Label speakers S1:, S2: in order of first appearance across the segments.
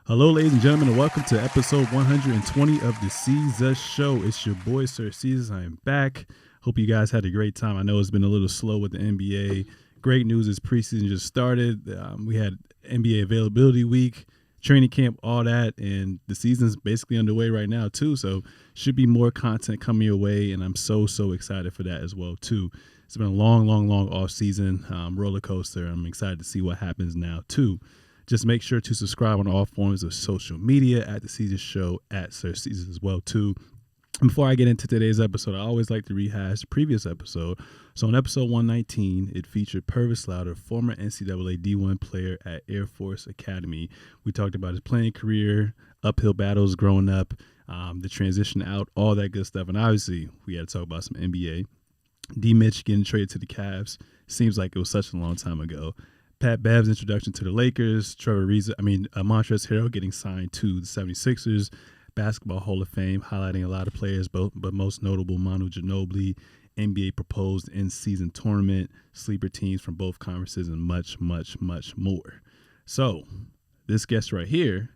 S1: Hello, ladies and gentlemen, and welcome to episode 120 of the Seezus Show. It's your boy, Sir Seezus. I am back. Hope you guys had a great time. I know it's been a little slow with the NBA. Great news is preseason just started. We had NBA availability week, training camp, all that, and the season's basically underway right now, too. So should be more content coming your way, and I'm so excited for that as well, too. It's been a long off season, roller coaster. I'm excited to see what happens now, too. Just make sure to subscribe on all forms of social media at the Seezus Show, at Sir Seezus as well, too. And before I get into today's episode, I always like to rehash the previous episode. So in episode 119, it featured Purvis Louder, former NCAA D1 player at Air Force Academy. We talked about his playing career, uphill battles growing up, the transition out, all that good stuff. And obviously, we had to talk about some NBA. D. Mitch getting traded to the Cavs. Seems like it was such a long time ago. Pat Bev's introduction to the Lakers, Montrezl Harrell getting signed to the 76ers, Basketball Hall of Fame, highlighting a lot of players, but most notable Manu Ginobili, NBA proposed in-season tournament, sleeper teams from both conferences, and much more. So this guest right here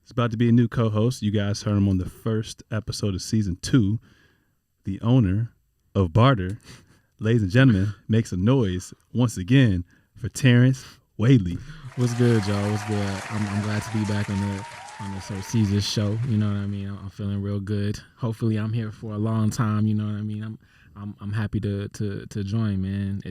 S1: is about to be a new co-host. You guys heard him on the first episode of season 2, the owner of Barter. Ladies and gentlemen, make some noise once again for Terrence Whaley.
S2: What's good, y'all? What's good? I'm glad to be back on the Sir Seezus Show. You know what I mean? I'm feeling real good. Hopefully, I'm here for a long time. You know what I mean? I'm happy to join, man.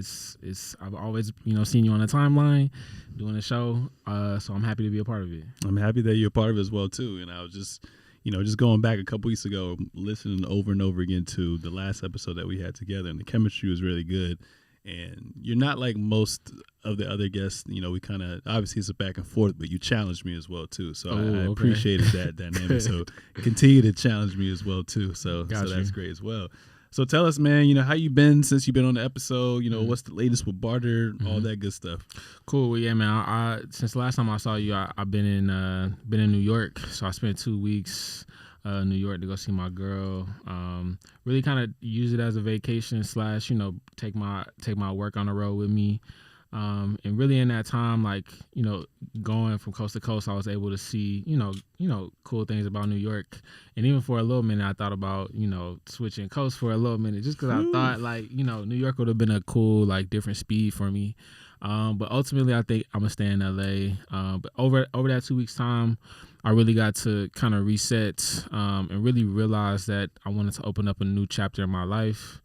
S2: I've always seen you on the timeline doing the show, so I'm happy to be a part of it.
S1: I'm happy that you're a part of it as well too. And I was just going back a couple weeks ago, listening over and over again to the last episode that we had together, and the chemistry was really good. And you're not like most of the other guests, we kind of, obviously it's a back and forth, but you challenged me as well too. So I appreciated that dynamic. So continue to challenge me as well too. So that's great as well. So tell us, man, how you been since you've been on the episode, what's the latest with Barter, all that good stuff.
S2: Cool. Well, yeah, man, I since the last time I saw you, I've been in New York. So I spent 2 weeks New York to go see my girl. Really kind of use it as a vacation / take my work on the road with me. And really in that time, going from coast to coast, I was able to see, cool things about New York. And even for a little minute, I thought about, switching coast for a little minute, just because I thought New York would have been a cool, different speed for me. But ultimately, I think I'm gonna stay in LA. But over that 2 weeks time, I really got to kind of reset and really realize that I wanted to open up a new chapter in my life.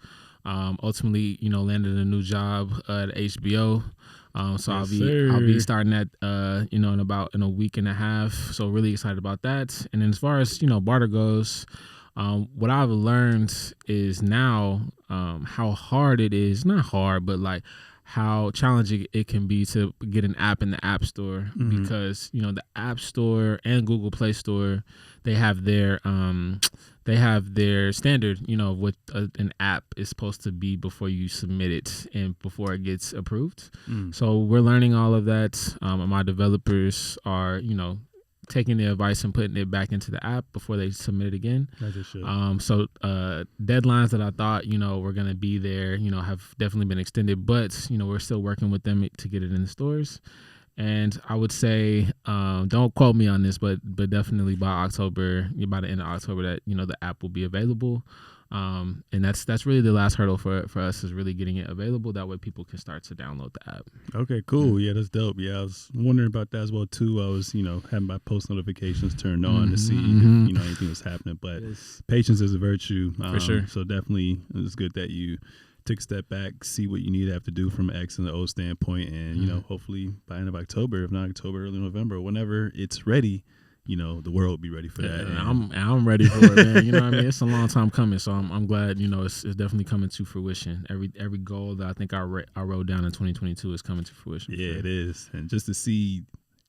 S2: Ultimately, landed a new job at HBO. So I'll be starting that in a week and a half. So really excited about that. And then as far as Barter goes, what I've learned is now how hard it is. Not hard, but how challenging it can be to get an app in the App Store, because the App Store and Google Play Store, they have their standard, what an app is supposed to be before you submit it and before it gets approved. So we're learning all of that. My developers are taking the advice and putting it back into the app before they submit it again. So deadlines that I thought were gonna be there have definitely been extended, but we're still working with them to get it in the stores. And I would say, don't quote me on this, but definitely by the end of October, that the app will be available. And that's really the last hurdle for us, is really getting it available. That way people can start to download the app.
S1: Okay, cool. Yeah, that's dope. Yeah, I was wondering about that as well too. I was, having my post notifications turned on to see if, anything was happening. But patience is a virtue.
S2: For sure.
S1: So definitely it's good that you took a step back, see what you need to have to do from an X and the O standpoint. And, hopefully by end of October, if not October, early November, whenever it's ready, the world will be ready for that.
S2: And I'm ready for it, man. You know what I mean? It's a long time coming, so I'm glad, it's definitely coming to fruition. Every goal that I think I wrote down in 2022 is coming to fruition.
S1: Yeah, it is. And just to see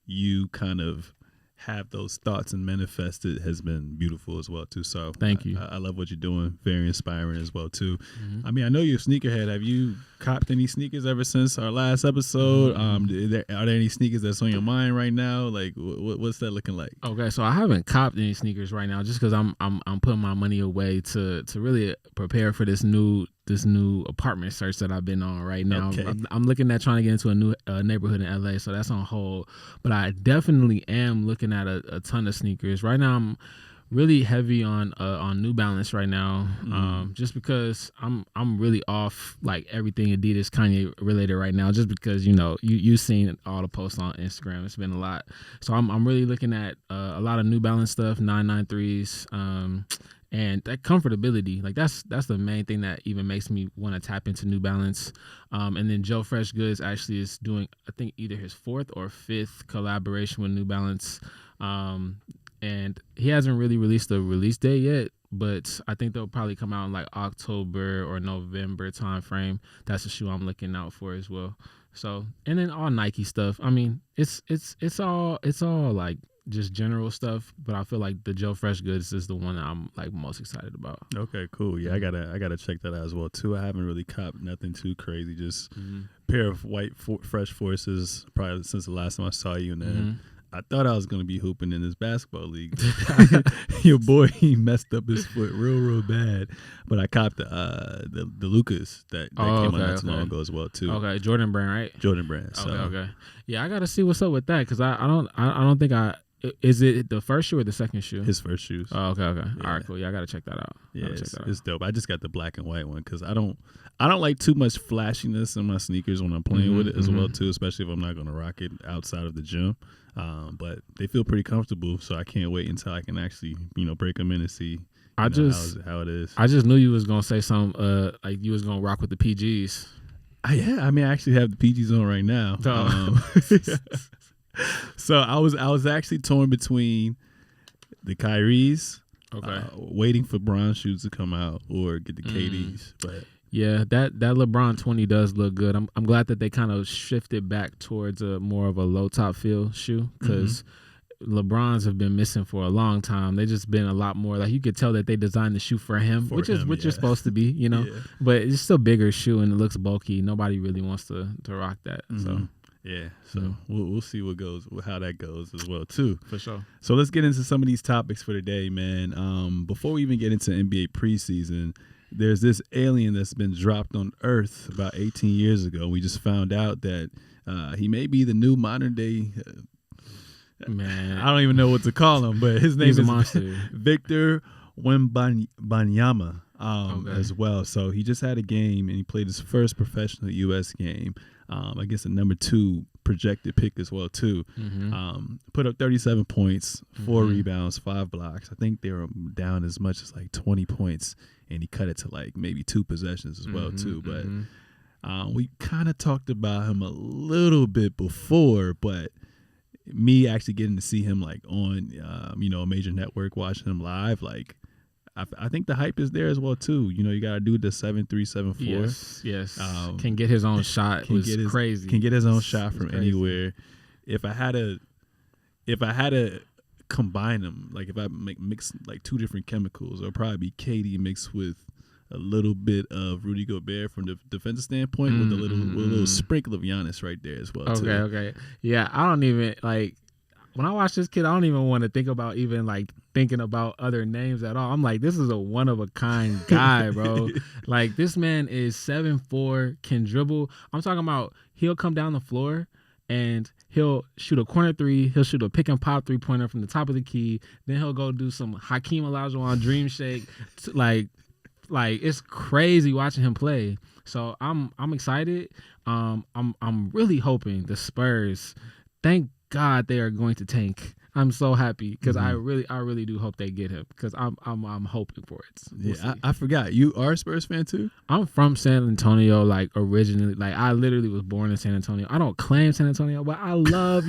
S1: you kind of have those thoughts and manifest it has been beautiful as well too. So
S2: thank you.
S1: I love what you're doing. Very inspiring as well too. I mean, I know you're a sneakerhead. Have you copped any sneakers ever since our last episode? Are there any sneakers that's on your mind right now? Like, what's that looking like?
S2: Okay, so I haven't copped any sneakers right now, just because I'm putting my money away to really prepare for this new apartment search that I've been on right now.
S1: Okay.
S2: I'm looking at trying to get into a new neighborhood in LA, so that's on hold. But I definitely am looking at a ton of sneakers right now. I'm really heavy on New Balance right now, just because I'm really off like everything Adidas Kanye related right now, just because you've seen all the posts on Instagram. It's been a lot, so I'm really looking at a lot of New Balance stuff, 993s, and that comfortability. Like that's the main thing that even makes me want to tap into New Balance. And then Joe Fresh Goods actually is doing, I think, either his 4th or 5th collaboration with New Balance. And he hasn't really released the release date yet, but I think they'll probably come out in like October or November time frame. That's a shoe I'm looking out for as well. So, and then all Nike stuff. I mean, it's all like just general stuff, but I feel like the Joe Fresh Goods is the one that I'm like most excited about.
S1: Okay, cool. Yeah, I gotta check that out as well too. I haven't really copped nothing too crazy. Just pair of white Fresh Forces probably since the last time I saw you, and then. I thought I was going to be hooping in this basketball league. Your boy, he messed up his foot real bad. But I copped the Lucas that came out not too long ago as well too.
S2: Okay, Jordan brand, right?
S1: Jordan brand. So.
S2: Okay. Yeah, I got to see what's up with that because I don't think is it the first shoe or the second shoe?
S1: His first shoes.
S2: Oh, okay.
S1: Yeah.
S2: All right, cool. Yeah, I got to check that out.
S1: Yeah, it's dope. I just got the black and white one because I don't like too much flashiness in my sneakers when I'm playing with it as well too, especially if I'm not going to rock it outside of the gym. But they feel pretty comfortable, so I can't wait until I can actually, break them in and see how it is.
S2: I just knew you was gonna say something like you was gonna rock with the PGs.
S1: Yeah, I mean, I actually have the PGs on right now. So I was actually torn between the Kyries, waiting for Bron shoes to come out, or get the KDs, but.
S2: Yeah, that LeBron 20 does look good. I'm glad that they kind of shifted back towards a more of a low top feel shoe because LeBrons have been missing for a long time. They just been a lot more like you could tell that they designed the shoe for him, which you're supposed to be, Yeah. But it's still a bigger shoe and it looks bulky. Nobody really wants to rock that. So
S1: yeah, so we'll see how that goes as well too.
S2: For sure.
S1: So let's get into some of these topics for today, man. Before we even get into NBA preseason. There's this alien that's been dropped on Earth about 18 years ago. We just found out that he may be the new modern day.
S2: Man,
S1: I don't even know what to call him, but his name is
S2: monster.
S1: Victor Wembanyama as well. So he just had a game and he played his first professional U.S. game against the number 2 projected pick as well too. Put up 37 points, 4 rebounds, 5 blocks. I think they were down as much as like 20 points. And he cut it to like maybe 2 possessions as well too. But we kind of talked about him a little bit before, but me actually getting to see him like on a major network, watching him live, like I think the hype is there as well too. You got to do the 7'3", 7'4".
S2: Yes. Can get his own shot. Crazy.
S1: Can get his own shot from anywhere. If I had to combine them, like if I mix like 2 different chemicals, it'll probably be KD mixed with a little bit of Rudy Gobert from the defensive standpoint with a little sprinkle of Giannis right there as well.
S2: Okay. Yeah, I don't even like when I watch this kid, I don't even want to think about even like thinking about other names at all. I'm like, this is a one of a kind guy, bro. Like this man is 7'4", can dribble. I'm talking about he'll come down the floor and he'll shoot a corner 3. He'll shoot a pick and pop 3-pointer from the top of the key. Then he'll go do some Hakeem Olajuwon dream shake. Like it's crazy watching him play. So I'm excited. I'm really hoping the Spurs. Thank God they are going to tank. I'm so happy because I really do hope they get him because I'm hoping for it.
S1: I forgot you are a Spurs fan too.
S2: I'm from San Antonio, like originally. Like I literally was born in San Antonio. I don't claim San Antonio, but I love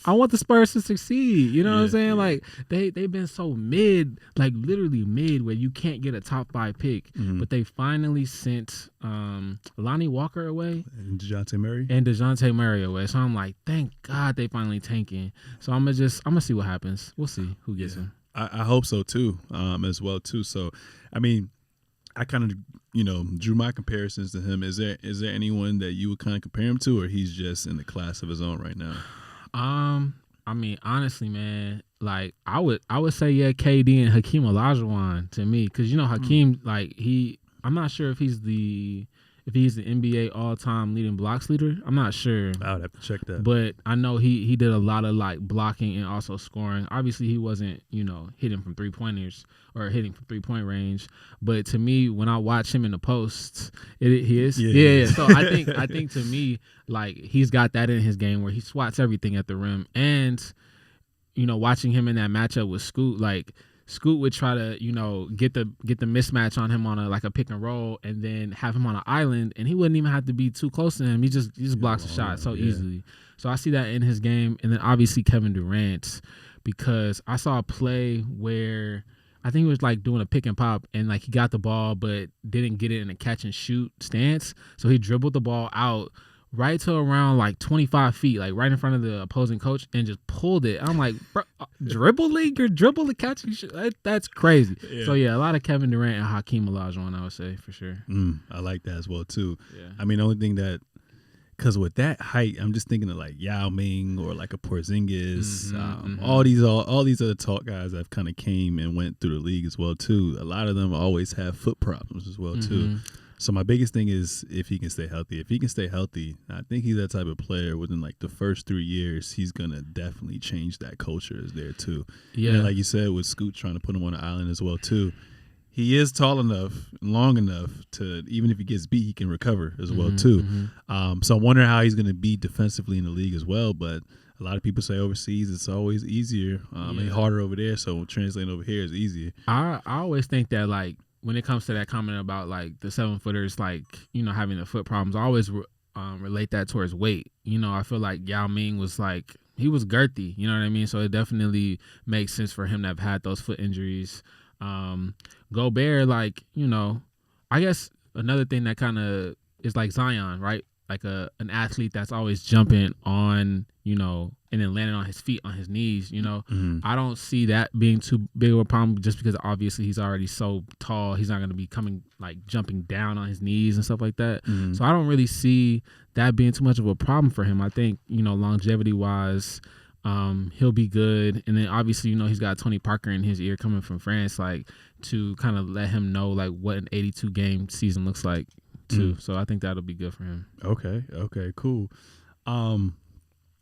S2: I want the Spurs to succeed. You know what I'm saying? Yeah. Like they've been so mid, like literally mid, where you can't get a top 5 pick. But they finally sent Lonnie Walker away
S1: and DeJounte
S2: Murray away. So I'm like, thank God they finally tanking. So I'm gonna see what happens. We'll see who gets him.
S1: I hope so too, as well too. So, I mean, I kind of, drew my comparisons to him. Is there anyone that you would kind of compare him to, or he's just in the class of his own right now?
S2: I mean, honestly, man, like I would say, yeah, KD and Hakeem Olajuwon to me, because Hakeem, I'm not sure if he's the NBA all-time leading blocks leader. I'm not sure.
S1: I would have to check that.
S2: But I know he did a lot of like blocking and also scoring. Obviously, he wasn't hitting from 3-pointers or hitting from 3-point range. But to me, when I watch him in the posts, he is. Yeah. So I think to me, like he's got that in his game where he swats everything at the rim. And watching him in that matchup with Scoot, like Scoot would try to, get the mismatch on him on a pick and roll, and then have him on an island, and he wouldn't even have to be too close to him. He just blocks the shot so easily. So I see that in his game, and then obviously Kevin Durant, because I saw a play where I think he was like doing a pick and pop, and like he got the ball but didn't get it in a catch and shoot stance, so he dribbled the ball out right to around like 25 feet, like right in front of the opposing coach, and just pulled it. I'm like, bro, dribbling, you're dribbling, catching shit. That's crazy. Yeah. So yeah, a lot of Kevin Durant and Hakeem Olajuwon, I would say for sure.
S1: I like that as well too.
S2: Yeah.
S1: I mean, the only thing that, because with that height, I'm just thinking of like Yao Ming or like a Porzingis, all these other tall guys that kind of came and went through the league as well too. A lot of them always have foot problems as well too. So my biggest thing is if he can stay healthy. If he can stay healthy, I think he's that type of player within like the first 3 years, he's going to definitely change that culture is there too. Yeah. And like you said, with Scoot trying to put him on an island as well too, he is tall enough, long enough to, even if he gets beat, he can recover as well too. So I'm wondering how he's going to be defensively in the league as well. But a lot of people say overseas it's always easier and harder over there. So translating over here is easier.
S2: I always think that like, when it comes to that comment about like the 7-footers, like, having the foot problems, I always relate that towards weight. I feel like Yao Ming was like, he was girthy, you know what I mean? So it definitely makes sense for him to have had those foot injuries. Gobert, like, I guess another thing that kind of is like Zion, right? Like an athlete that's always jumping on, and then landing on his feet, on his knees, I don't see that being too big of a problem just because obviously he's already so tall. He's not going to be jumping down on his knees and stuff like that. So I don't really see that being too much of a problem for him. I think, longevity wise, he'll be good. And then obviously, he's got Tony Parker in his ear coming from France, like to kind of let him know like what an 82 game season looks like too. So I think that'll be good for him.
S1: Okay, cool.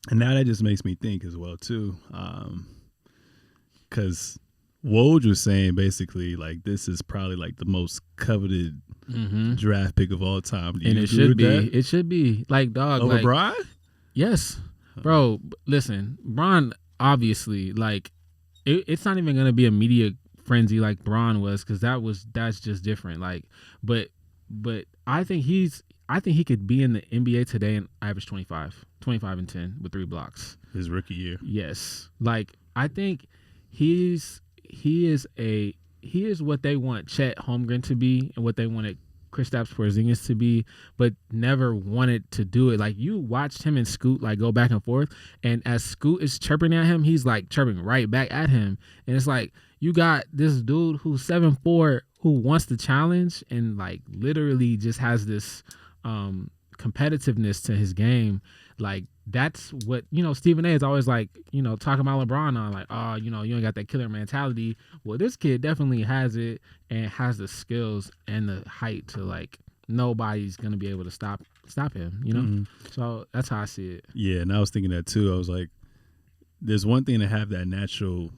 S1: And now that just makes me think as well too, because Woj was saying basically like this is probably like the most coveted draft pick of all time.
S2: And it should be. That? It should be like dog
S1: over
S2: like,
S1: Bron.
S2: Yes, bro. Listen, Bron obviously like it's not even gonna be a media frenzy like Bron was because that's just different. Like, but I think he could be in the NBA today and average 25 and 10 with 3 blocks.
S1: His rookie year.
S2: Yes. Like, I think he is what they want Chet Holmgren to be and what they wanted Kristaps Porzingis to be, but never wanted to do it. Like, you watched him and Scoot, like, go back and forth, and as Scoot is chirping at him, he's, like, chirping right back at him. And it's like, you got this dude who's 7'4", who wants to challenge and, like, literally just has this competitiveness to his game. Like, that's what, Stephen A is always like, talking about LeBron on like, oh, you ain't got that killer mentality. Well, this kid definitely has it and has the skills and the height to like, nobody's going to be able to stop him, So that's how I see it.
S1: Yeah. And I was thinking that too. I was like, there's one thing to have that natural,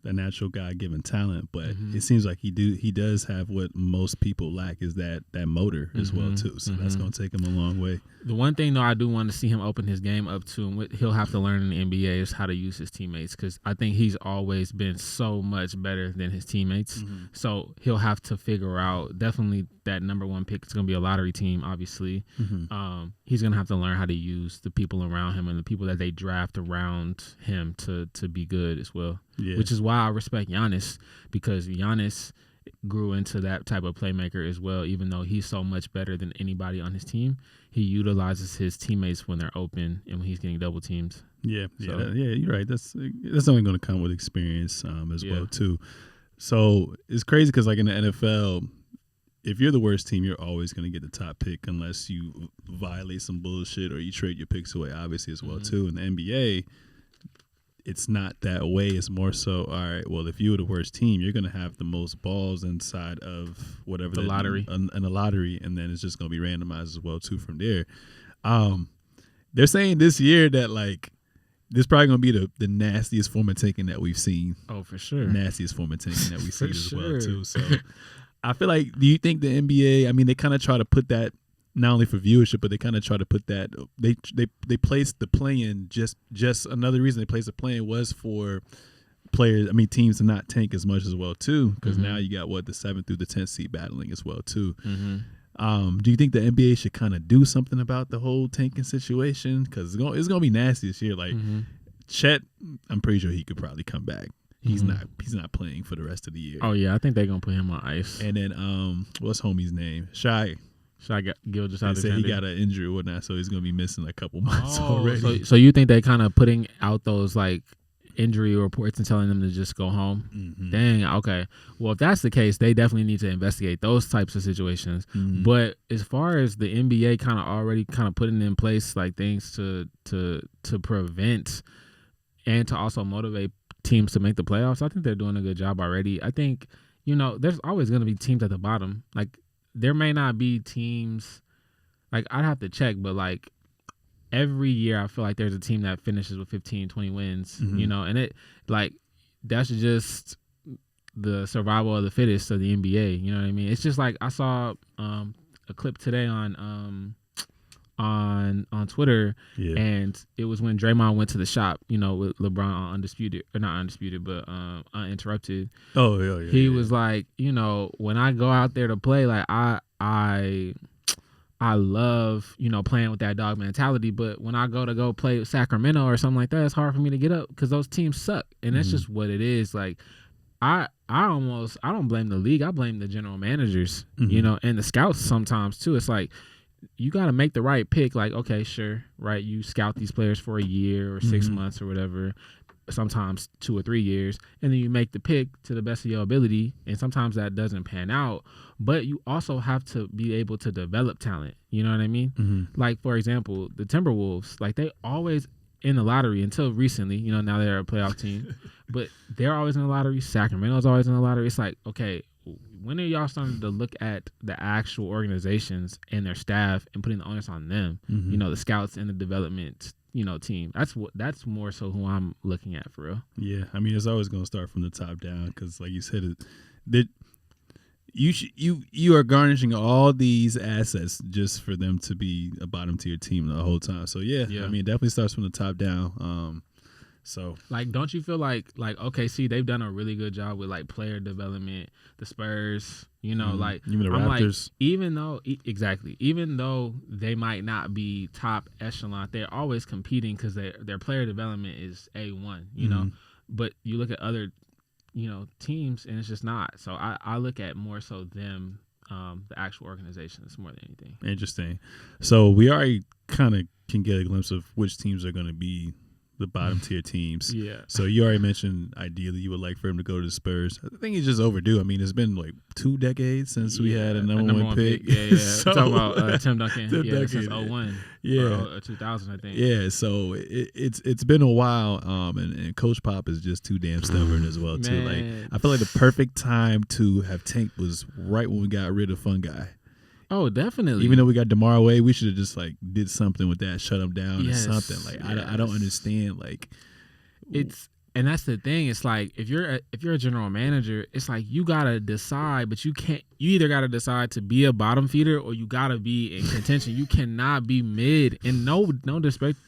S1: that natural God-given talent, but it seems like he does have what most people lack is that motor as well too. So that's going to take him a long way.
S2: The one thing though I do want to see him open his game up to, and what he'll have to learn in the NBA is how to use his teammates, because I think he's always been so much better than his teammates. So he'll have to figure out, definitely that number 1 pick is going to be a lottery team, obviously. He's going to have to learn how to use the people around him and the people that they draft around him to be good as well. Yeah. Which is why I respect Giannis, because Giannis grew into that type of playmaker as well. Even though he's so much better than anybody on his team, he utilizes his teammates when they're open and when he's getting double teamed.
S1: Yeah, you're right. That's only going to come with experience as well too. So it's crazy because like in the NFL, if you're the worst team, you're always going to get the top pick unless you violate some bullshit or you trade your picks away, obviously, as well, too. In the NBA, it's not that way. It's more so, all right, well, if you were the worst team, you're going to have the most balls inside of whatever
S2: the lottery.
S1: In the lottery, and then it's just going to be randomized as well, too, from there. They're saying this year that, like, this is probably going to be the nastiest form of tanking that we've seen.
S2: Oh, for sure.
S1: Nastiest form of tanking that we've seen as well, too. So I feel like, do you think the NBA, I mean, they kind of try to put that, not only for viewership, but they kind of try to put that, they placed the play-in, just another reason they placed the play-in was for players, I mean, teams to not tank as much as well, too, because now you got, the 7th through the 10th seed battling as well, too. Do you think the NBA should kind of do something about the whole tanking situation? Because it's gonna be nasty this year. Like Chet, I'm pretty sure he could probably come back. He's not playing for the rest of the year.
S2: Oh yeah, I think they're gonna put him on ice.
S1: And then what's homie's name? Shai
S2: Gilgeous-Alexander.
S1: They said he got an injury or whatnot, so he's gonna be missing a couple months already.
S2: So you think they kind of putting out those like injury reports and telling them to just go home? Dang, okay. Well, if that's the case, they definitely need to investigate those types of situations. But as far as the NBA kind of already kind of putting in place like things to prevent and to also motivate teams to make the playoffs, I think they're doing a good job already. I think, there's always going to be teams at the bottom. Like, there may not be teams, like, I'd have to check, but like every year I feel like there's a team that finishes with 15, 20 wins, and it, like, that's just the survival of the fittest of the NBA. You know what I mean? It's just like I saw a clip today on Twitter, and it was when Draymond went to the shop, with LeBron on not undisputed, but uninterrupted.
S1: Oh yeah.
S2: He was like, when I go out there to play, like I love, playing with that dog mentality, but when I go play with Sacramento or something like that, it's hard for me to get up because those teams suck, and that's just what it is. Like, I don't blame the league. I blame the general managers, and the scouts sometimes too. It's like, you got to make the right pick. Like, okay, sure, right? You scout these players for a year or 6 months or whatever, sometimes 2 or 3 years, and then you make the pick to the best of your ability, and sometimes that doesn't pan out. But you also have to be able to develop talent. You know what I mean? Like, for example, the Timberwolves, like, they always in the lottery until recently. Now they're a playoff team, but they're always in the lottery. Sacramento's always in the lottery. It's like, okay, when are y'all starting to look at the actual organizations and their staff and putting the onus on them? The scouts and the development, team. That's more so who I'm looking at for real.
S1: Yeah, I mean, it's always going to start from the top down because, like you said, you are garnishing all these assets just for them to be a bottom tier team the whole time. So yeah. I mean, it definitely starts from the top down. So, like,
S2: don't you feel like OKC, they've done a really good job with like player development? The Spurs, like,
S1: even the Raptors,
S2: like, even though they might not be top echelon, they're always competing because their player development is A1. But you look at other teams and it's just not. So I look at more so them, the actual organizations more than anything.
S1: Interesting. So we already kind of can get a glimpse of which teams are going to be the bottom tier teams.
S2: Yeah.
S1: So you already mentioned ideally you would like for him to go to the Spurs. I think he's just overdue. I mean, it's been like 2 decades since we had a number one pick.
S2: Yeah. So, talking about Tim Duncan. Since 01. Or 2000, I think.
S1: Yeah. So it's been a while. And Coach Pop is just too damn stubborn as well too. Like, I feel like the perfect time to have tanked was right when we got rid of Fun Guy.
S2: Oh, definitely.
S1: Even though we got DeMar away, we should have just like did something with that, shut him down or something. Like, I don't understand. Like,
S2: and that's the thing. It's like if you're a general manager, it's like you gotta decide, but you can't. You either gotta decide to be a bottom feeder or you gotta be in contention. You cannot be mid. And no disrespect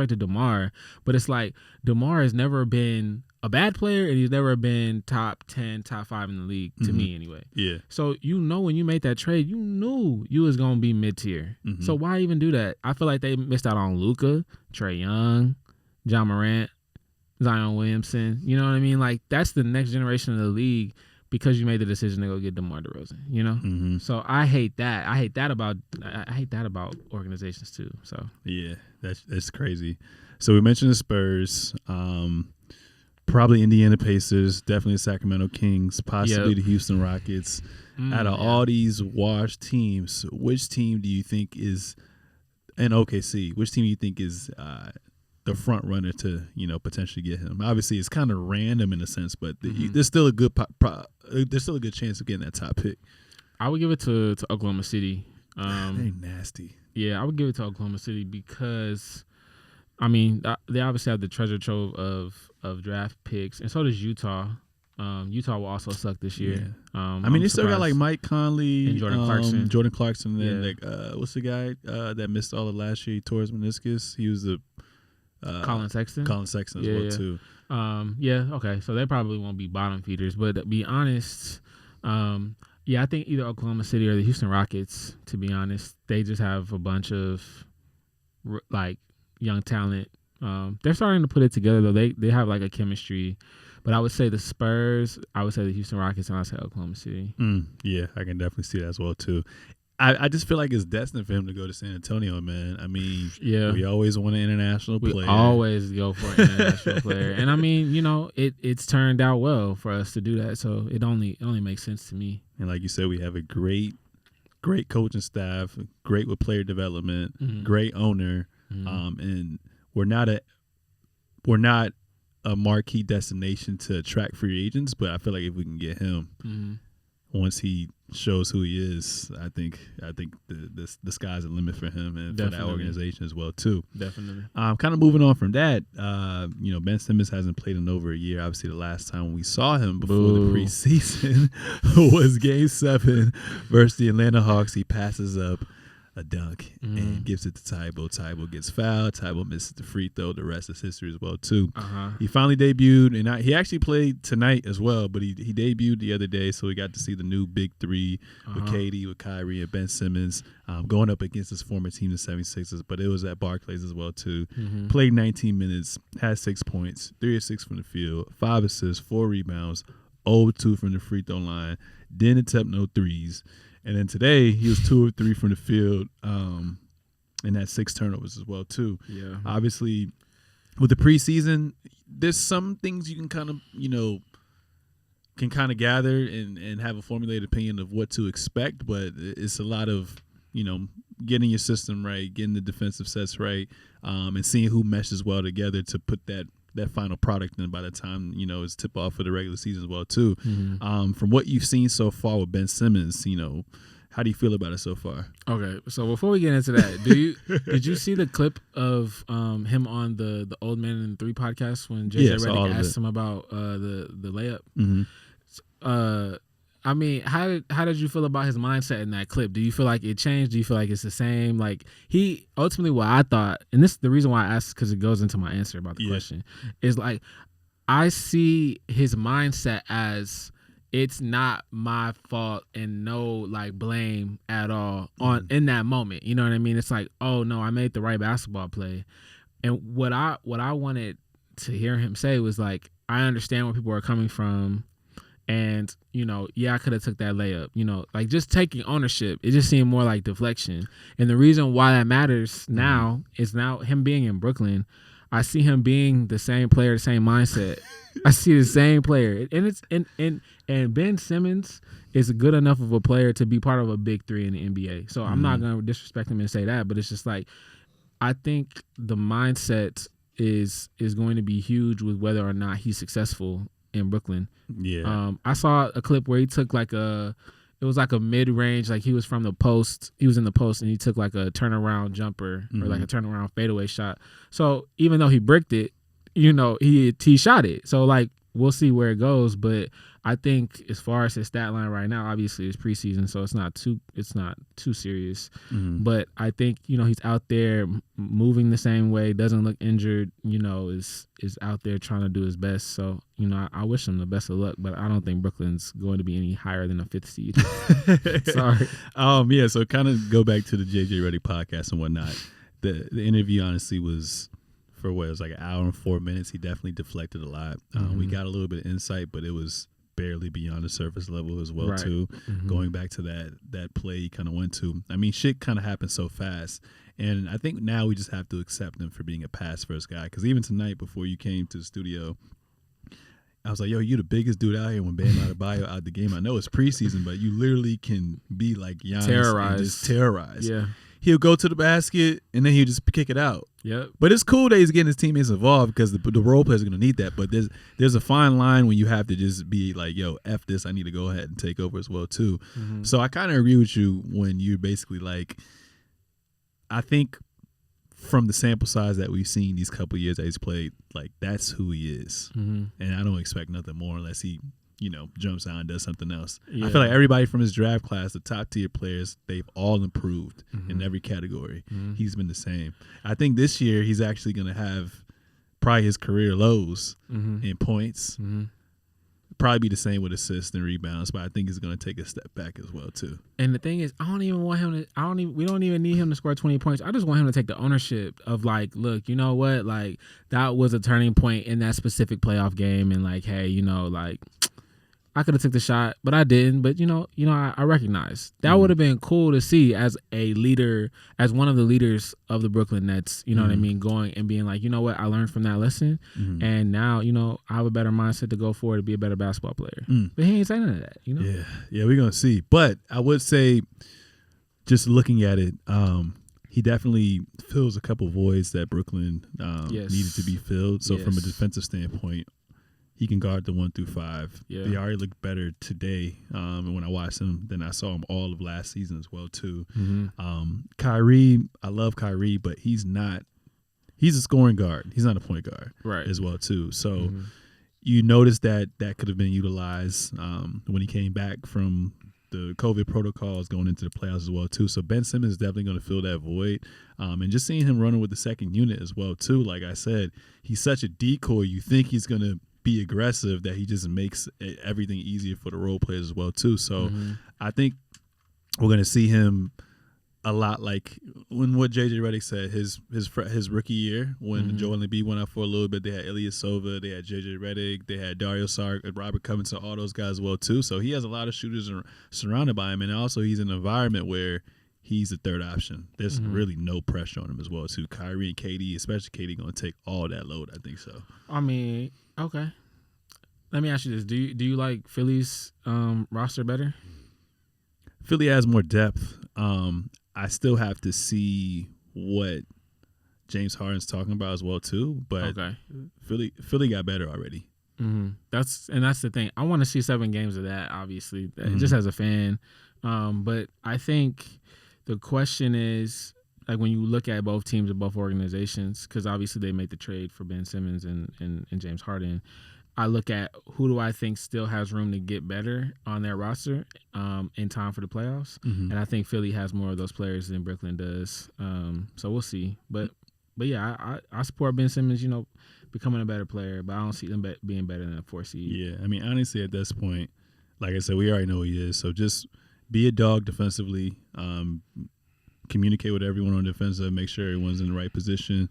S2: to DeMar, but it's like DeMar has never been a bad player and he's never been top 10, top 5 in the league to me anyway.
S1: Yeah.
S2: So when you made that trade, you knew you was gonna be mid tier. So why even do that? I feel like they missed out on Luka, Trae Young, John Morant, Zion Williamson. You know what I mean? Like, that's the next generation of the league because you made the decision to go get DeMar DeRozan. So I hate that. I hate that about organizations too. So
S1: yeah, that's crazy. So we mentioned the Spurs. Probably Indiana Pacers, definitely the Sacramento Kings, possibly the Houston Rockets. Out of all these washed teams, which team do you think is, and OKC, which team do you think is the front runner to, potentially get him? Obviously, it's kind of random in a sense, but there's still a good chance of getting that top pick.
S2: I would give it to Oklahoma City.
S1: They're nasty.
S2: Yeah, I would give it to Oklahoma City because, they obviously have the treasure trove of draft picks, and so does Utah. Utah will also suck this year.
S1: Yeah. They still got like Mike Conley
S2: and Jordan Clarkson.
S1: And then what's the guy that missed all of last year? He tore his meniscus. He was the
S2: Colin Sexton.
S1: Colin Sexton as well too.
S2: Okay. So they probably won't be bottom feeders, but to be honest, I think either Oklahoma City or the Houston Rockets. To be honest, they just have a bunch of like young talent. They're starting to put it together though. They have like a chemistry. But I would say the Spurs, I would say the Houston Rockets, and I would say Oklahoma City.
S1: Yeah, I can definitely see that as well, too. I just feel like it's destined for him to go to San Antonio, man. We always want an international player.
S2: We always go for an international player. And, it's turned out well for us to do that. So it only makes sense to me.
S1: And like you said, we have a great coaching staff, great with player development, great owner. And we're not a marquee destination to attract free agents, but I feel like if we can get him, once he shows who he is, I think the sky's the limit for him and for that organization as well too.
S2: Definitely.
S1: Kind of moving on from that, Ben Simmons hasn't played in over a year. Obviously, the last time we saw him before the preseason was Game 7 versus the Atlanta Hawks. He passes up a dunk and gives it to Tybo. Tybo gets fouled. Tybo misses the free throw. The rest is history as well too. He finally debuted, and he actually played tonight as well. But he debuted the other day, so we got to see the new big three with KD, with Kyrie, and Ben Simmons going up against his former team, the 76ers. But it was at Barclays as well too. Played 19 minutes, had 6 points, 3 of 6 from the field, 5 assists, 4 rebounds, 0-2 from the free throw line. Didn't attempt no threes. And then today, he was 2 of 3 from the field and had 6 turnovers as well, too.
S2: Yeah.
S1: Obviously, with the preseason, there's some things you can kind of gather and have a formulated opinion of what to expect, but it's a lot of, getting your system right, getting the defensive sets right, and seeing who meshes well together to put that final product in by the time it's tip off for the regular season as well too. From what you've seen so far with Ben Simmons, how do you feel about it so far?
S2: Okay, so before we get into that, did you see the clip of him on the Old Man in 3 podcast when JJ Redick asked him about the layup? How did you feel about his mindset in that clip? Do you feel like it changed? Do you feel like it's the same? Like, he ultimately, what I thought, and this the reason why I asked, because it goes into my answer about the question, is like, I see his mindset as it's not my fault and no like blame at all in that moment. You know what I mean? It's like, oh no, I made the right basketball play. And what I wanted to hear him say was like, I understand where people are coming from. And, I could have took that layup, like just taking ownership. It just seemed more like deflection. And the reason why that matters now is now him being in Brooklyn. I see him being the same player, the same mindset. I see the same player. And it's and Ben Simmons is good enough of a player to be part of a big 3 in the NBA. So I'm not going to disrespect him and say that, but it's just like, I think the mindset is going to be huge with whether or not he's successful in Brooklyn.
S1: Yeah.
S2: I saw a clip where he took like it was like a mid-range, like he was from the post. He was in the post and he took like a turnaround jumper or like a turnaround fadeaway shot. So even though he bricked it, he shot it. So like, we'll see where it goes. But I think as far as his stat line right now, obviously it's preseason, so it's not too serious. But I think he's out there moving the same way, doesn't look injured. Is out there trying to do his best. So I wish him the best of luck. But I don't think Brooklyn's going to be any higher than a 5th seed. Sorry.
S1: So kind of go back to the JJ Redick podcast and whatnot. The interview honestly was, for what it was like an hour and 4 minutes. He definitely deflected a lot. We got a little bit of insight, but it was barely beyond the surface level as well too. Going back to that play he kind of went to. Shit kind of happened so fast, and I think now we just have to accept him for being a pass first guy. Because even tonight, before you came to the studio, I was like, yo, you the biggest dude out here when Bam Adebayo out the game. I know it's preseason, but you literally can be like Giannis and just terrorize.
S2: Yeah.
S1: He'll go to the basket, and then he'll just kick it out.
S2: Yep.
S1: But it's cool that he's getting his teammates involved because the role players are going to need that. But there's a fine line when you have to just be like, yo, F this, I need to go ahead and take over as well, too. Mm-hmm. So I kind of agree with you when you're basically like, I think from the sample size that we've seen these couple of years that he's played, like that's who he is. Mm-hmm. And I don't expect nothing more unless he, jumps out and does something else. Yeah. I feel like everybody from his draft class, the top tier players, they've all improved in every category. Mm-hmm. He's been the same. I think this year he's actually going to have probably his career lows in points. Mm-hmm. Probably be the same with assists and rebounds, but I think he's going to take a step back as well too.
S2: And the thing is, I don't even want him to. We don't even need him to score 20 points. I just want him to take the ownership of like, look, you know what, like that was a turning point in that specific playoff game, and like, hey, like I could have took the shot, but I didn't. But I recognize that would have been cool to see as a leader, as one of the leaders of the Brooklyn Nets. You know what I mean, going and being like, you know what, I learned from that lesson, and now I have a better mindset to go forward to be a better basketball player. But he ain't saying none of that.
S1: Yeah, we're gonna see. But I would say, just looking at it, he definitely fills a couple voids that Brooklyn needed to be filled. So from a defensive standpoint, he can guard the 1 through 5. Yeah. They already look better today. And when I watched him, then I saw him all of last season as well too. Mm-hmm. Kyrie, I love Kyrie, but he's a scoring guard. He's not a point guard as well too. So you notice that could have been utilized when he came back from the COVID protocols going into the playoffs as well too. So Ben Simmons is definitely going to fill that void. And just seeing him running with the second unit as well too. Like I said, he's such a decoy. You think he's going to be aggressive that he just makes everything easier for the role players as well too. So I think we're going to see him a lot like when what JJ Redick said his rookie year when Joel Embiid went out for a little bit. They had Ilyasova, they had JJ Redick, they had Dario Saric, Robert Covington, all those guys as well too. So he has a lot of shooters surrounded by him, and also he's in an environment where he's the third option. There's really no pressure on him as well too. Kyrie and KD, especially KD, going to take all that load. I think so.
S2: I mean, okay. Let me ask you this: Do you like Philly's roster better?
S1: Philly has more depth. I still have to see what James Harden's talking about as well too. But Philly got better already.
S2: Mm-hmm. That's the thing. I want to see 7 games of that. Obviously, just as a fan. But I think the question is, like, when you look at both teams and both organizations, because obviously they made the trade for Ben Simmons and James Harden. I look at who do I think still has room to get better on their roster in time for the playoffs, and I think Philly has more of those players than Brooklyn does. So we'll see. But yeah, I support Ben Simmons, becoming a better player, but I don't see them being better than a 4 seed.
S1: Yeah, I mean, honestly, at this point, like I said, we already know who he is. So just be a dog defensively. Communicate with everyone on defensive. Make sure everyone's in the right position.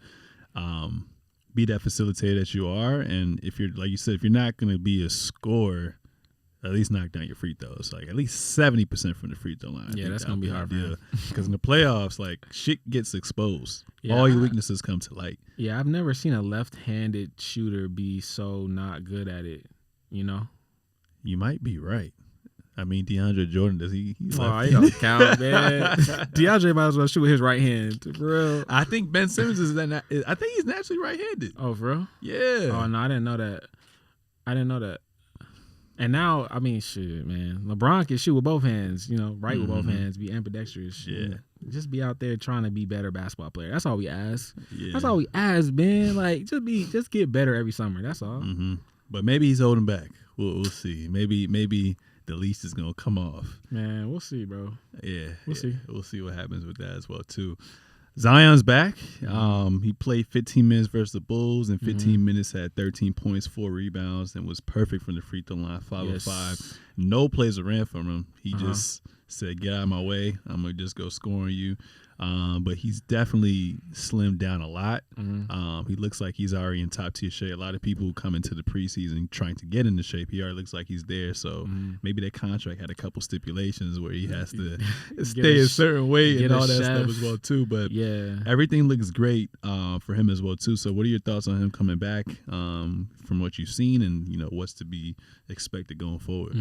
S1: Be that facilitator that you are, and if you're, like you said, if you're not going to be a scorer, at least knock down your free throws. Like at least 70% from the free throw line.
S2: Yeah, that's going to be hard.
S1: Because in the playoffs, like shit gets exposed. Yeah, all your weaknesses come to light.
S2: Yeah, I've never seen a left-handed shooter be so not good at it.
S1: You might be right. I mean, DeAndre Jordan, does he?
S2: He don't count, man. DeAndre might as well shoot with his right hand, for real.
S1: I think Ben Simmons I think he's naturally right-handed.
S2: Oh, for real?
S1: Yeah.
S2: Oh, no, I didn't know that. And now, I mean, shit, man. LeBron can shoot with both hands, right with both hands, be ambidextrous.
S1: Yeah.
S2: Just be out there trying to be better basketball player. That's all we ask. Yeah. That's all we ask, Ben. Like, just get better every summer. That's all.
S1: Mm-hmm. But maybe he's holding back. We'll see. Maybe the leash is going to come off.
S2: Man, we'll see, bro.
S1: Yeah.
S2: We'll see.
S1: We'll see what happens with that as well, too. Zion's back. He played 15 minutes versus the Bulls, and 15 minutes had 13 points, 4 rebounds, and was perfect from the free throw line, 5 of 5. No plays ran from him. He just said, "Get out of my way. I'm gonna just go score on you." But he's definitely slimmed down a lot. He looks like he's already in top tier shape. A lot of people come into the preseason trying to get into shape. He already looks like he's there. So maybe that contract had a couple stipulations where he has to stay a certain weight and all that stuff as well too. But everything looks great for him as well too. So what are your thoughts on him coming back from what you've seen and what's to be expected going forward?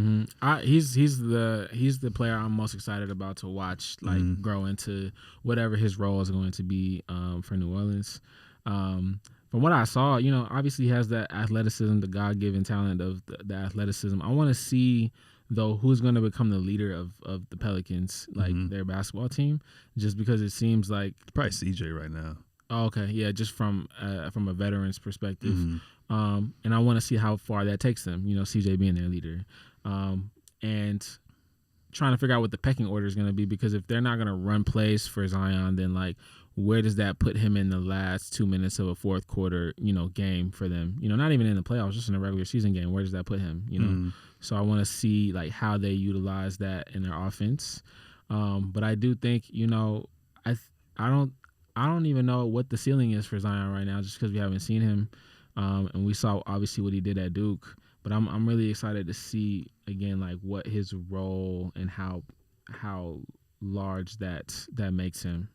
S2: He's the player I'm most excited about to watch grow into whatever his role is going to be for New Orleans. From what I saw, obviously he has that athleticism, the God-given talent of the athleticism. I want to see, though, who's going to become the leader of the Pelicans, their basketball team, just because it seems like...
S1: Probably CJ right now.
S2: Oh, okay. Yeah, just from a veteran's perspective. And I want to see how far that takes them, CJ being their leader. And trying to figure out what the pecking order is going to be, because if they're not going to run plays for Zion, then where does that put him in the last 2 minutes of a fourth quarter, game for them? Not even in the playoffs, just in a regular season game. Where does that put him? So I want to see how they utilize that in their offense. But I do think, I don't even know what the ceiling is for Zion right now, just because we haven't seen him. And we saw obviously what he did at Duke. But I'm really excited to see again what his role and how large that makes him.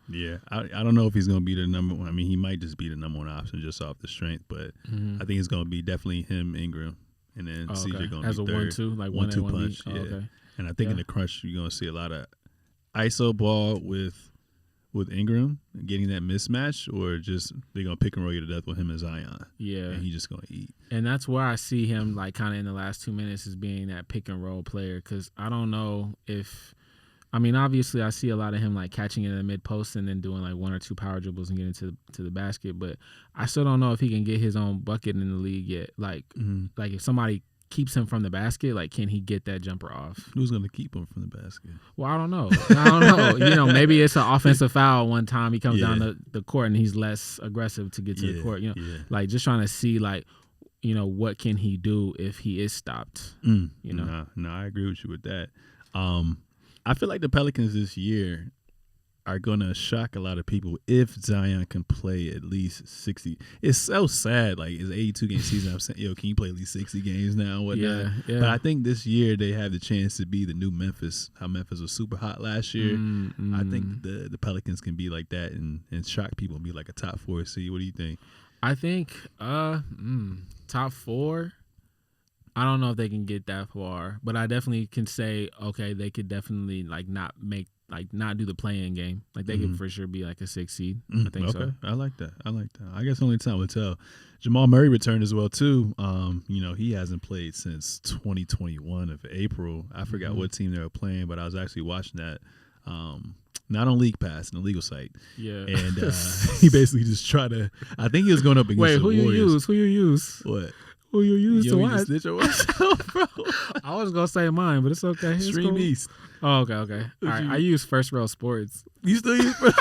S1: Yeah, I don't know if he's going to be the number one. I mean, he might just be the number one option just off the strength, but I think it's going to be definitely him, Ingram, and then CJ going to be
S2: as a
S1: third.
S2: 1-2,
S1: 1-2 punch.
S2: Oh,
S1: yeah,
S2: okay.
S1: And I think in the crunch you're going to see a lot of ISO ball with Ingram getting that mismatch, or just they're going to pick and roll you to death with him and Zion.
S2: Yeah.
S1: And he's just going to eat. And
S2: that's where I see him kind of in the last 2 minutes as being that pick and roll player, because I don't know if – I mean, obviously I see a lot of him catching it in the mid post and then doing one or two power dribbles and getting to the basket, but I still don't know if he can get his own bucket in the league yet. If somebody keeps him from the basket, can he get that jumper off?
S1: Who's going to keep him from the basket?
S2: Well, I don't know. Maybe it's an offensive foul one time he comes down the court and he's less aggressive to get to the court. Just trying to see what can he do if he is stopped.
S1: No, I agree with you with that. I feel like the Pelicans this year are going to shock a lot of people if Zion can play at least 60. It's so sad. It's 82-game season. I'm saying, can you play at least 60 games now and whatnot?
S2: Yeah.
S1: But I think this year they have the chance to be the new Memphis, how Memphis was super hot last year. I think the Pelicans can be like that and shock people and be like a top 4 seed. What do you think?
S2: I think top 4. I don't know if they can get that far, but I definitely can say, okay, they could definitely not do the play-in game. They could for sure be a 6 seed. I think so.
S1: I like that. I guess only time will tell. Jamal Murray returned as well too. He hasn't played since 2021 of April. I forgot what team they were playing, but I was actually watching that. Not on League Pass, on the legal site.
S2: Yeah.
S1: And he basically just tried to. I think he was going up against the Warriors.
S2: Who you use?
S1: What?
S2: Who you use to watch?
S1: Bro.
S2: I was gonna say mine, but it's okay. It's
S1: Stream
S2: cool.
S1: East.
S2: Oh, okay. All right, I use First Row Sports.
S1: You still use First?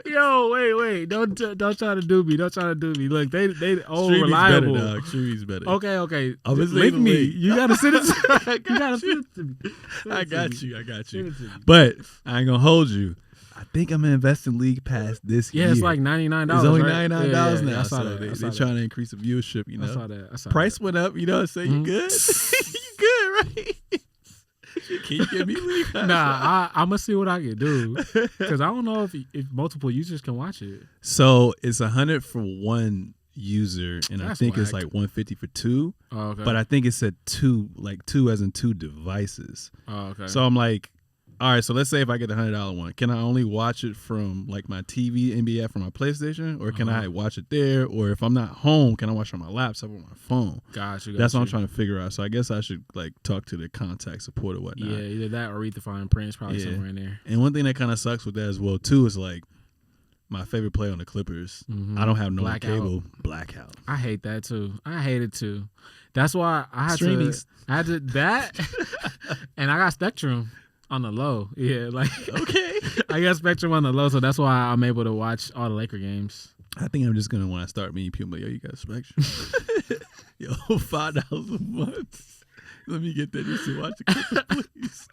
S2: Yo, wait! Don't try to do me. Look, they
S1: Stream
S2: reliable.
S1: Better, dog. Stream East better.
S2: Okay.
S1: Link me.
S2: You gotta send it to me.
S1: I got you. But I ain't gonna hold you. I think I'm gonna invest in League Pass this year.
S2: Yeah, it's $99.
S1: It's only
S2: right?
S1: $99 now.
S2: I saw
S1: so
S2: that.
S1: They're trying to increase the viewership.
S2: I saw that.
S1: Price went up. You know what I'm saying? You good? You good, right? Can you give me League Pass?
S2: Nah, I'm gonna see what I can do, because I don't know if multiple users can watch it.
S1: So it's 100 for one user, and
S2: That's
S1: I think it's
S2: whack.
S1: 150 for 2.
S2: Oh, okay.
S1: But I think it's at 2, 2 as in 2 devices.
S2: Oh, okay.
S1: So I'm all right, so let's say if I get the $100 one, can I only watch it from my TV NBA from my PlayStation, or can I watch it there? Or if I'm not home, can I watch it on my laptop or my phone?
S2: Gotcha.
S1: That's what I'm trying to figure out. So I guess I should talk to the contact support or whatnot.
S2: Yeah, either that or read the fine print is probably somewhere in there.
S1: And one thing that kind of sucks with that as well too is my favorite player on the Clippers. I don't have no cable. Blackout.
S2: I hate that too. I hate it too. That's why I had to that, and I got Spectrum on the low. Yeah,
S1: okay.
S2: I got Spectrum on the low, so that's why I'm able to watch all the Laker games.
S1: I think I'm just gonna want to start meeting people. Yo, you got Spectrum? Yo, $5 a month. Let me get that just to watch the Clippers, please.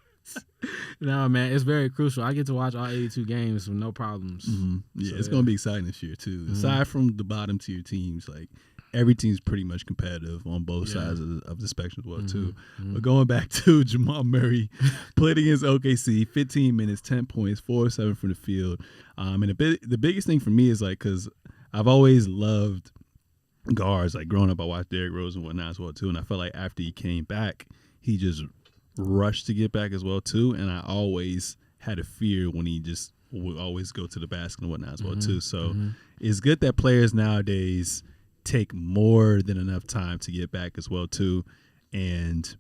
S2: No, man, it's very crucial. I get to watch all 82 games with no problems.
S1: Mm-hmm. Yeah,
S2: So,
S1: it's going to be exciting this year, too. Mm-hmm. Aside from the bottom tier teams, like, every team's pretty much competitive on both sides of the spectrum as well, too. Mm-hmm. But going back to Jamal Murray, played against OKC, 15 minutes, 10 points, 4 of 7 from the field. And the biggest thing for me is, like, because I've always loved guards. Like, growing up, I watched Derrick Rose and whatnot as well, too. And I felt like after he came back, he just rushed to get back as well, too. And I always had a fear when he just would always go to the basket and whatnot as well, too. So it's good that players nowadays take more than enough time to get back as well, too. And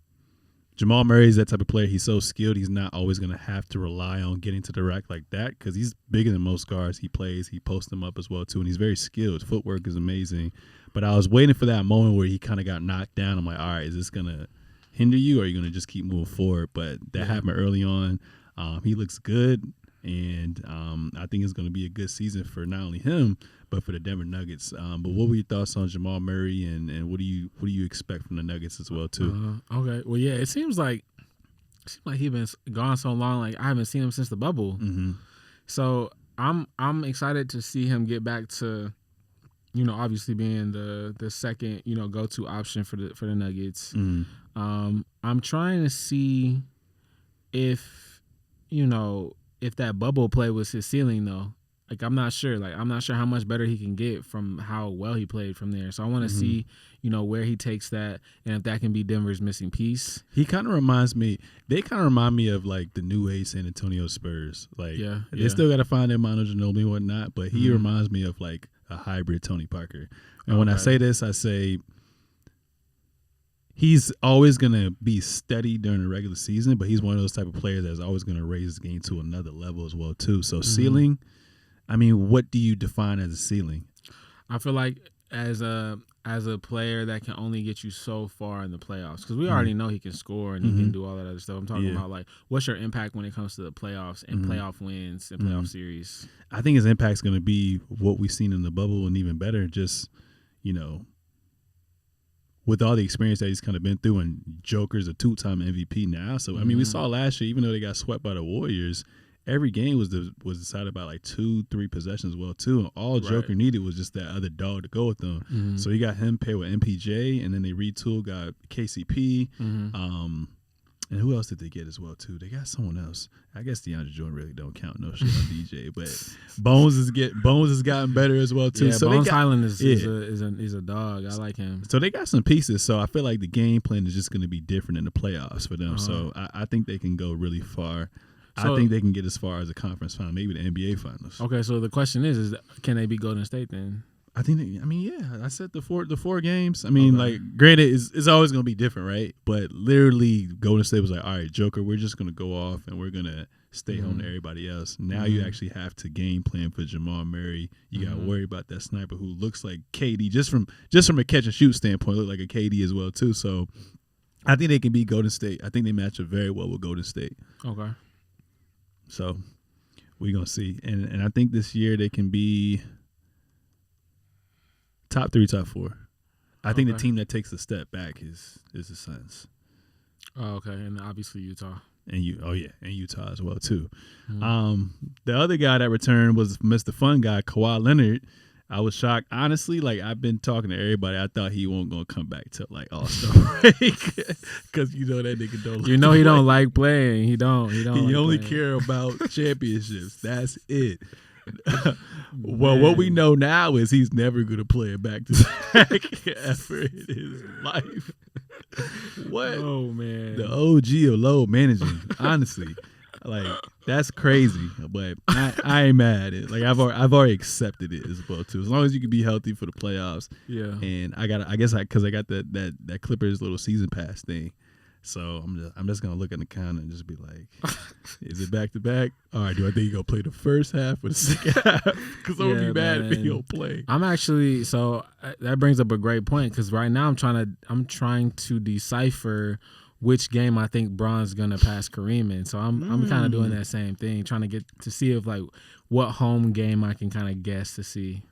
S1: Jamal Murray is that type of player. He's so skilled. He's not always going to have to rely on getting to the rack like that because he's bigger than most guards. He plays. He posts them up as well, too. And he's very skilled. Footwork is amazing. But I was waiting for that moment where he kind of got knocked down. I'm like, all right, is this going to hinder you or are you going to just keep moving forward? But that happened early on. He looks good. And I think it's going to be a good season for not only him, but for the Denver Nuggets. But what were your thoughts on Jamal Murray, and what do you expect from the Nuggets as well too?
S2: Okay, well, yeah, it seems like he's been gone so long. Like I haven't seen him since the bubble. Mm-hmm. So I'm excited to see him get back to, obviously being the second go-to option for the Nuggets. Mm-hmm. I'm trying to see if that bubble play was his ceiling though. Like I'm not sure how much better he can get from how well he played from there. So I want to see, where he takes that and if that can be Denver's missing piece.
S1: They kind of remind me of like the new age San Antonio Spurs. Like they still got to find their Manu Ginobili and whatnot, but he reminds me of like a hybrid Tony Parker. And when I say this, I say he's always going to be steady during the regular season, but he's one of those type of players that's always going to raise his game to another level as well too. So ceiling, I mean, what do you define as a ceiling?
S2: I feel like as a player that can only get you so far in the playoffs, because we already know he can score and he can do all that other stuff. I'm talking about like what's your impact when it comes to the playoffs and playoff wins and playoff series?
S1: I think his impact's going to be what we've seen in the bubble and even better. Just with all the experience that he's kind of been through, and Joker's a 2-time MVP now. So I mean, we saw last year, even though they got swept by the Warriors, every game was decided by like 2-3 possessions, well, too. And all Joker needed was just that other dog to go with them. So you got him paired with MPJ, and then they retooled, got KCP. And who else did they get as well, too? They got someone else. I guess DeAndre Jordan really don't count no shit on DJ, but Bones has gotten better as well, too.
S2: Yeah,
S1: so
S2: Bones Highland is a dog. I like him.
S1: So they got some pieces. So I feel like the game plan is just going to be different in the playoffs for them. So I think they can go really far. So, I think they can get as far as the conference final, maybe the NBA finals.
S2: Okay, so the question is can they beat Golden State then?
S1: I think. I said the four games. I mean, like, granted, it's always going to be different, right? But literally, Golden State was like, all right, Joker, we're just going to go off and we're going to stay home to everybody else. Now you actually have to game plan for Jamal Murray. You got to worry about that sniper who looks like KD, just from a catch and shoot standpoint, look like a KD as well too. So I think they can beat Golden State. I think they match up very well with Golden State.
S2: Okay.
S1: So we're going to see. And I think this year they can be top 3, top 4. I think the team that takes a step back is the Suns.
S2: Oh, okay. And obviously Utah.
S1: And Utah as well too. The other guy that returned was Mr. Fun Guy, Kawhi Leonard. I was shocked. Honestly, like, I've been talking to everybody. I thought he wasn't going to come back till, like, All-Star break. Because, that nigga don't like
S2: he don't like playing. He
S1: only care about championships. That's it. Well, what we know now is he's never going to play a back-to-back ever in his life. What?
S2: Oh, man.
S1: The OG of load managing, honestly. Like, that's crazy, but I ain't mad at it. Like, I've already accepted it as well too. As long as you can be healthy for the playoffs. Yeah. And I got that Clippers little season pass thing. So I'm just gonna look at the calendar and just be like, is it back to back? All right, do I think you gonna play the first half or the second half? Because I'm gonna be mad if he don't play.
S2: I'm actually that brings up a great point because right now I'm trying to decipher which game I think Bron's gonna pass Kareem in. So I'm kind of doing that same thing, trying to get to see if like what home game I can kind of guess to see.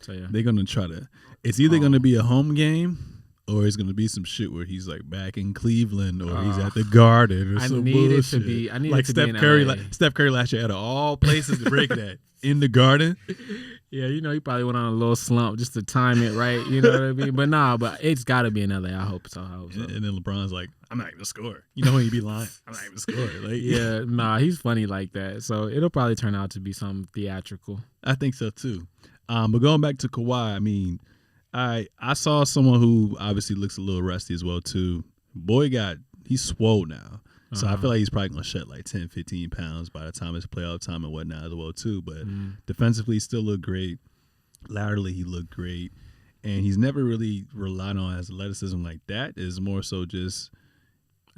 S2: So yeah,
S1: they're gonna try to. It's either gonna be a home game or it's gonna be some shit where he's like back in Cleveland, or he's at the Garden, or some bullshit.
S2: I need
S1: like
S2: it to
S1: Steph
S2: be in
S1: Curry.
S2: LA.
S1: Like Steph Curry last year, out of all places to break that in the Garden.
S2: Yeah, he probably went on a little slump just to time it right. You know what I mean? But it's got to be in LA. I hope so.
S1: And then LeBron's like, I'm not even a scorer. You know when you be lying? I'm not even a scorer. Like,
S2: yeah, nah, he's funny like that. So it'll probably turn out to be something theatrical.
S1: I think so too. But going back to Kawhi, I mean, I saw someone who obviously looks a little rusty as well too. Boy he's swole now. So I feel like he's probably going to shed like 10, 15 pounds by the time it's playoff time and whatnot as well too. But defensively, he still looked great. Laterally, he looked great. And he's never really relied on his athleticism like that. It's more so just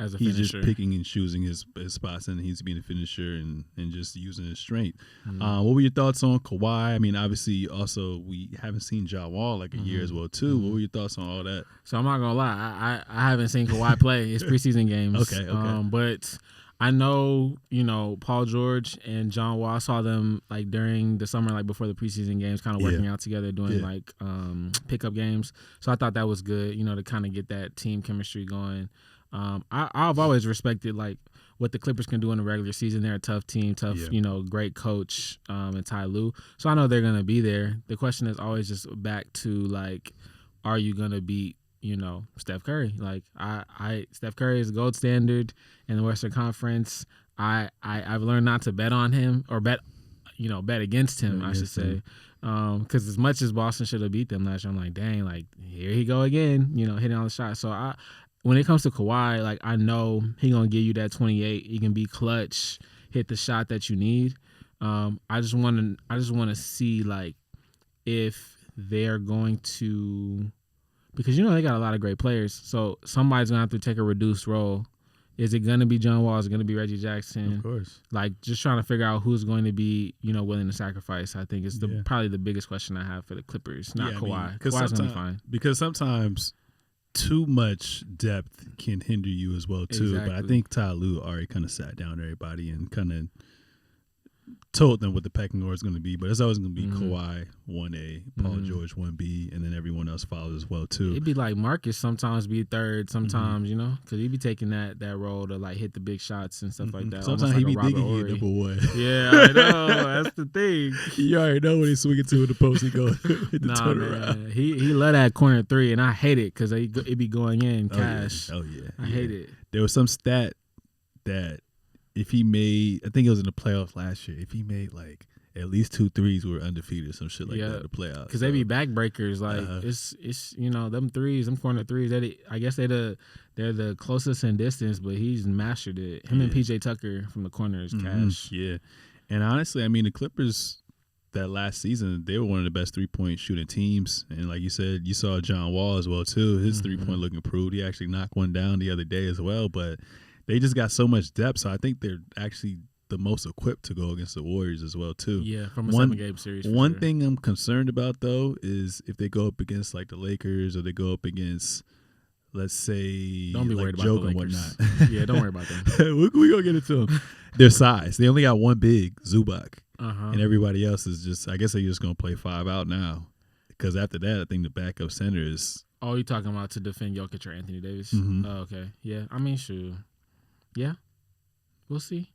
S2: as a
S1: he's
S2: finisher.
S1: just picking and choosing his spots, and he's being a finisher and just using his strength. What were your thoughts on Kawhi? I mean, obviously, also we haven't seen John Wall like a year as well too. What were your thoughts on all that?
S2: So I'm not gonna lie, I haven't seen Kawhi play his preseason games.
S1: Okay.
S2: But I know, Paul George and John Wall, I saw them like during the summer, like before the preseason games, kind of working out together, doing like pickup games. So I thought that was good, to kind of get that team chemistry going. I've always respected like what the Clippers can do in the regular season. They're a tough team, great coach, and Ty Lue. So I know they're gonna be there. The question is always just back to like, are you gonna beat Steph Curry? Like Steph Curry is the gold standard in the Western Conference. I've learned not to bet on him or bet against him, I should say. Because as much as Boston should have beat them last year, I'm like, dang, like here he go again, hitting all the shots. So when it comes to Kawhi, like I know he gonna give you that 28. He can be clutch, hit the shot that you need. I just want to see like if they're going to, because they got a lot of great players. So somebody's gonna have to take a reduced role. Is it gonna be John Wall? Is it gonna be Reggie Jackson?
S1: Of course.
S2: Like just trying to figure out who's going to be willing to sacrifice. I think is probably the biggest question I have for the Clippers, not Kawhi. Kawhi's gonna be fine.
S1: Because sometimes too much depth can hinder you as well too.
S2: Exactly.
S1: But I think Ty Lue already kind of sat down everybody and kind of told them what the pecking order is going to be. But it's always going to be Kawhi 1A, Paul George 1B, and then everyone else follows as well too.
S2: It'd be like Marcus sometimes be third, sometimes because he'd be taking that role to like hit the big shots and stuff like that.
S1: Sometimes he be digging here number one.
S2: Yeah, I know. That's the thing.
S1: You already know when he's swinging to in the post, he go hit the turnaround.
S2: He love that corner three, and I hate it because it be going in cash.
S1: Oh yeah.
S2: I hate it.
S1: There was some stat that if he made, I think it was in the playoffs last year, if he made like at least 2 threes, we were undefeated, some shit like that in the playoffs.
S2: Because they be backbreakers. Like it's them threes, them corner threes. I guess they're the closest in distance, but he's mastered it. Him and PJ Tucker from the corner is cash.
S1: Yeah, and honestly, I mean the Clippers that last season, they were one of the best 3-point shooting teams, and like you said, you saw John Wall as well too. His 3-point look improved. He actually knocked one down the other day as well, but they just got so much depth, so I think they're actually the most equipped to go against the Warriors as well too.
S2: Yeah, from a 7-game series.
S1: One thing I'm concerned about though is if they go up against like the Lakers or they go up against, let's say,
S2: don't be
S1: like
S2: worried
S1: Joke
S2: about the
S1: and
S2: Lakers.
S1: whatnot.
S2: Yeah, don't worry about them.
S1: we gonna get into them. Their size. They only got one big, Zubac,
S2: Uh-huh.
S1: and everybody else is just. I guess they're just gonna play 5 out now, because after that, I think the backup center is.
S2: Oh, you talking about to defend Jokic or Anthony Davis?
S1: Mhm.
S2: Oh, okay. Yeah, I mean, sure. Yeah, we'll see.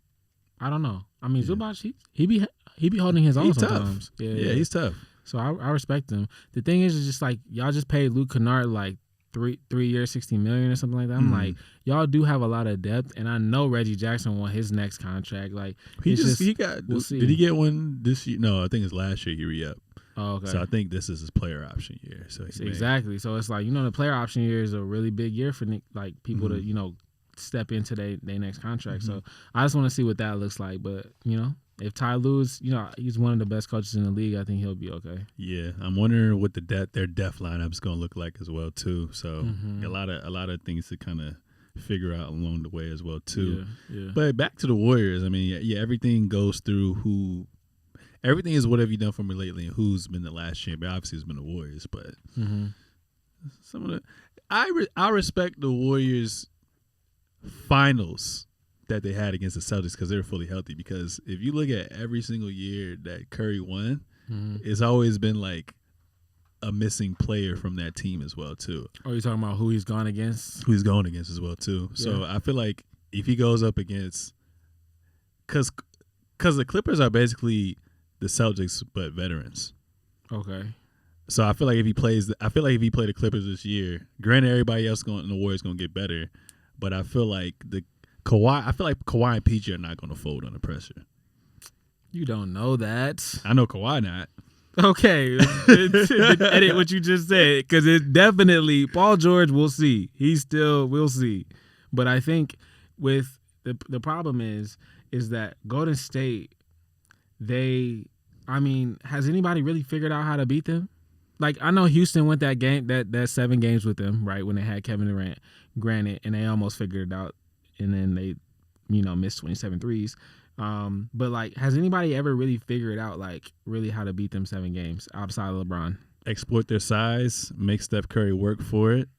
S2: I don't know. I mean, Zubac, he be holding his own
S1: He's
S2: sometimes.
S1: tough. Yeah, he's tough.
S2: So I respect him. The thing is just like y'all just paid Luke Kennard like three years, $60 million or something like that. I'm like, y'all do have a lot of depth, and I know Reggie Jackson won his next contract. Like
S1: he got.
S2: We'll see.
S1: Did he get one this year? No, I think it's last year he re-upped.
S2: Oh, okay.
S1: So I think this is his player option year. So
S2: exactly. So it's like the player option year is a really big year for like people to step into their next contract. So I just want to see what that looks like. But if Ty Lue's, he's one of the best coaches in the league, I think he'll be okay.
S1: Yeah, I'm wondering what their depth lineup is going to look like as well too. So a lot of things to kind of figure out along the way as well too.
S2: Yeah.
S1: But back to the Warriors. I mean, everything goes through who. Everything is what have you done for me lately, and who's been the last champion. Obviously, it's been the Warriors, but some of the I respect the Warriors finals that they had against the Celtics because they were fully healthy. Because if you look at every single year that Curry won, it's always been like a missing player from that team as well too.
S2: Oh, you talking about who he's gone against?
S1: Who he's going against as well too. Yeah. So I feel like if he goes up against, because the Clippers are basically the Celtics but veterans.
S2: Okay.
S1: So I feel like if he play the Clippers this year, granted everybody else in the Warriors going to get better, but I feel like Kawhi and PG are not going to fold under pressure.
S2: You don't know that.
S1: I know Kawhi not.
S2: Okay, edit what you just said, because it definitely Paul George. We'll see. We'll see. But I think with the problem is that Golden State, has anybody really figured out how to beat them? Like, I know Houston went that game, that 7 games with them, right, when they had Kevin Durant, granted, and they almost figured it out, and then they, missed 27 threes. But like, has anybody ever really figured out like really how to beat them 7 games outside of LeBron?
S1: Exploit their size, make Steph Curry work for it,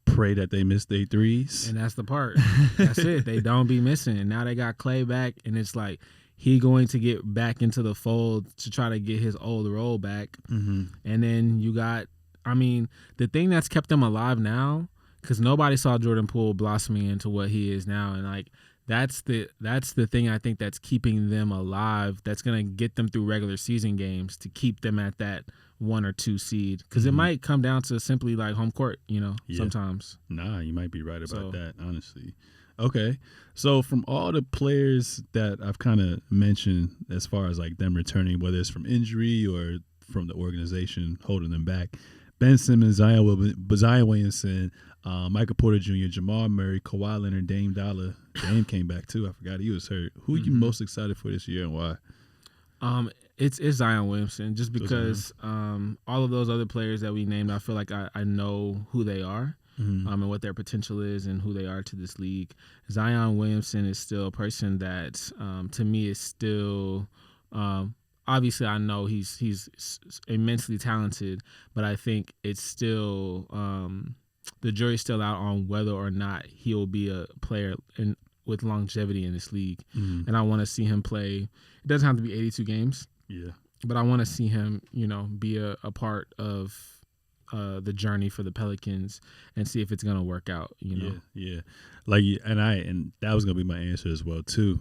S1: pray that they miss their threes.
S2: And that's the part. That's it. They don't be missing. And now they got Clay back, and it's like he going to get back into the fold to try to get his old role back. Mm-hmm. And then you got, the thing that's kept them alive now, because nobody saw Jordan Poole blossoming into what he is now, and like, that's the thing I think that's keeping them alive. That's gonna get them through regular season games to keep them at that 1 or 2 seed. Because it might come down to simply like home court, sometimes.
S1: Nah, you might be right about that, honestly. Okay, so from all the players that I've kind of mentioned, as far as like them returning, whether it's from injury or from the organization holding them back, Ben Simmons, Zion Williamson, Michael Porter Jr., Jamal Murray, Kawhi Leonard, Dame Dollar. Dame came back too. I forgot he was hurt. Who are you most excited for this year and why?
S2: It's Zion Williamson, just because all of those other players that we named, I feel like I know who they are, and what their potential is and who they are to this league. Zion Williamson is still a person that, to me, is still obviously I know he's immensely talented, but I think it's still the jury's still out on whether or not he'll be a player with longevity in this league. Mm-hmm. And I want to see him play. It doesn't have to be 82 games. Yeah. But I want to see him, be a part of the journey for the Pelicans and see if it's going to work out,
S1: Yeah. Like, and that was going to be my answer as well, too.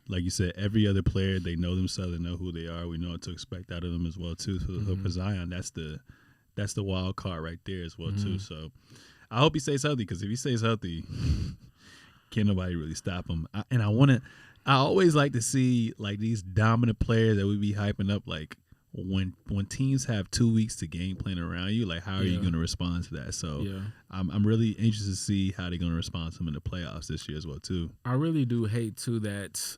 S1: Like you said, every other player, they know themselves, they know who they are. We know what to expect out of them as well, too. So for Zion, that's the wild card right there as well, too. So I hope he stays healthy, because if he stays healthy, can't nobody really stop him. I always like to see like these dominant players that we be hyping up, like when teams have 2 weeks to game plan around you, like how are you going to respond to that? So I'm really anxious to see how they're going to respond to him in the playoffs this year as well, too.
S2: I really do hate, too, that,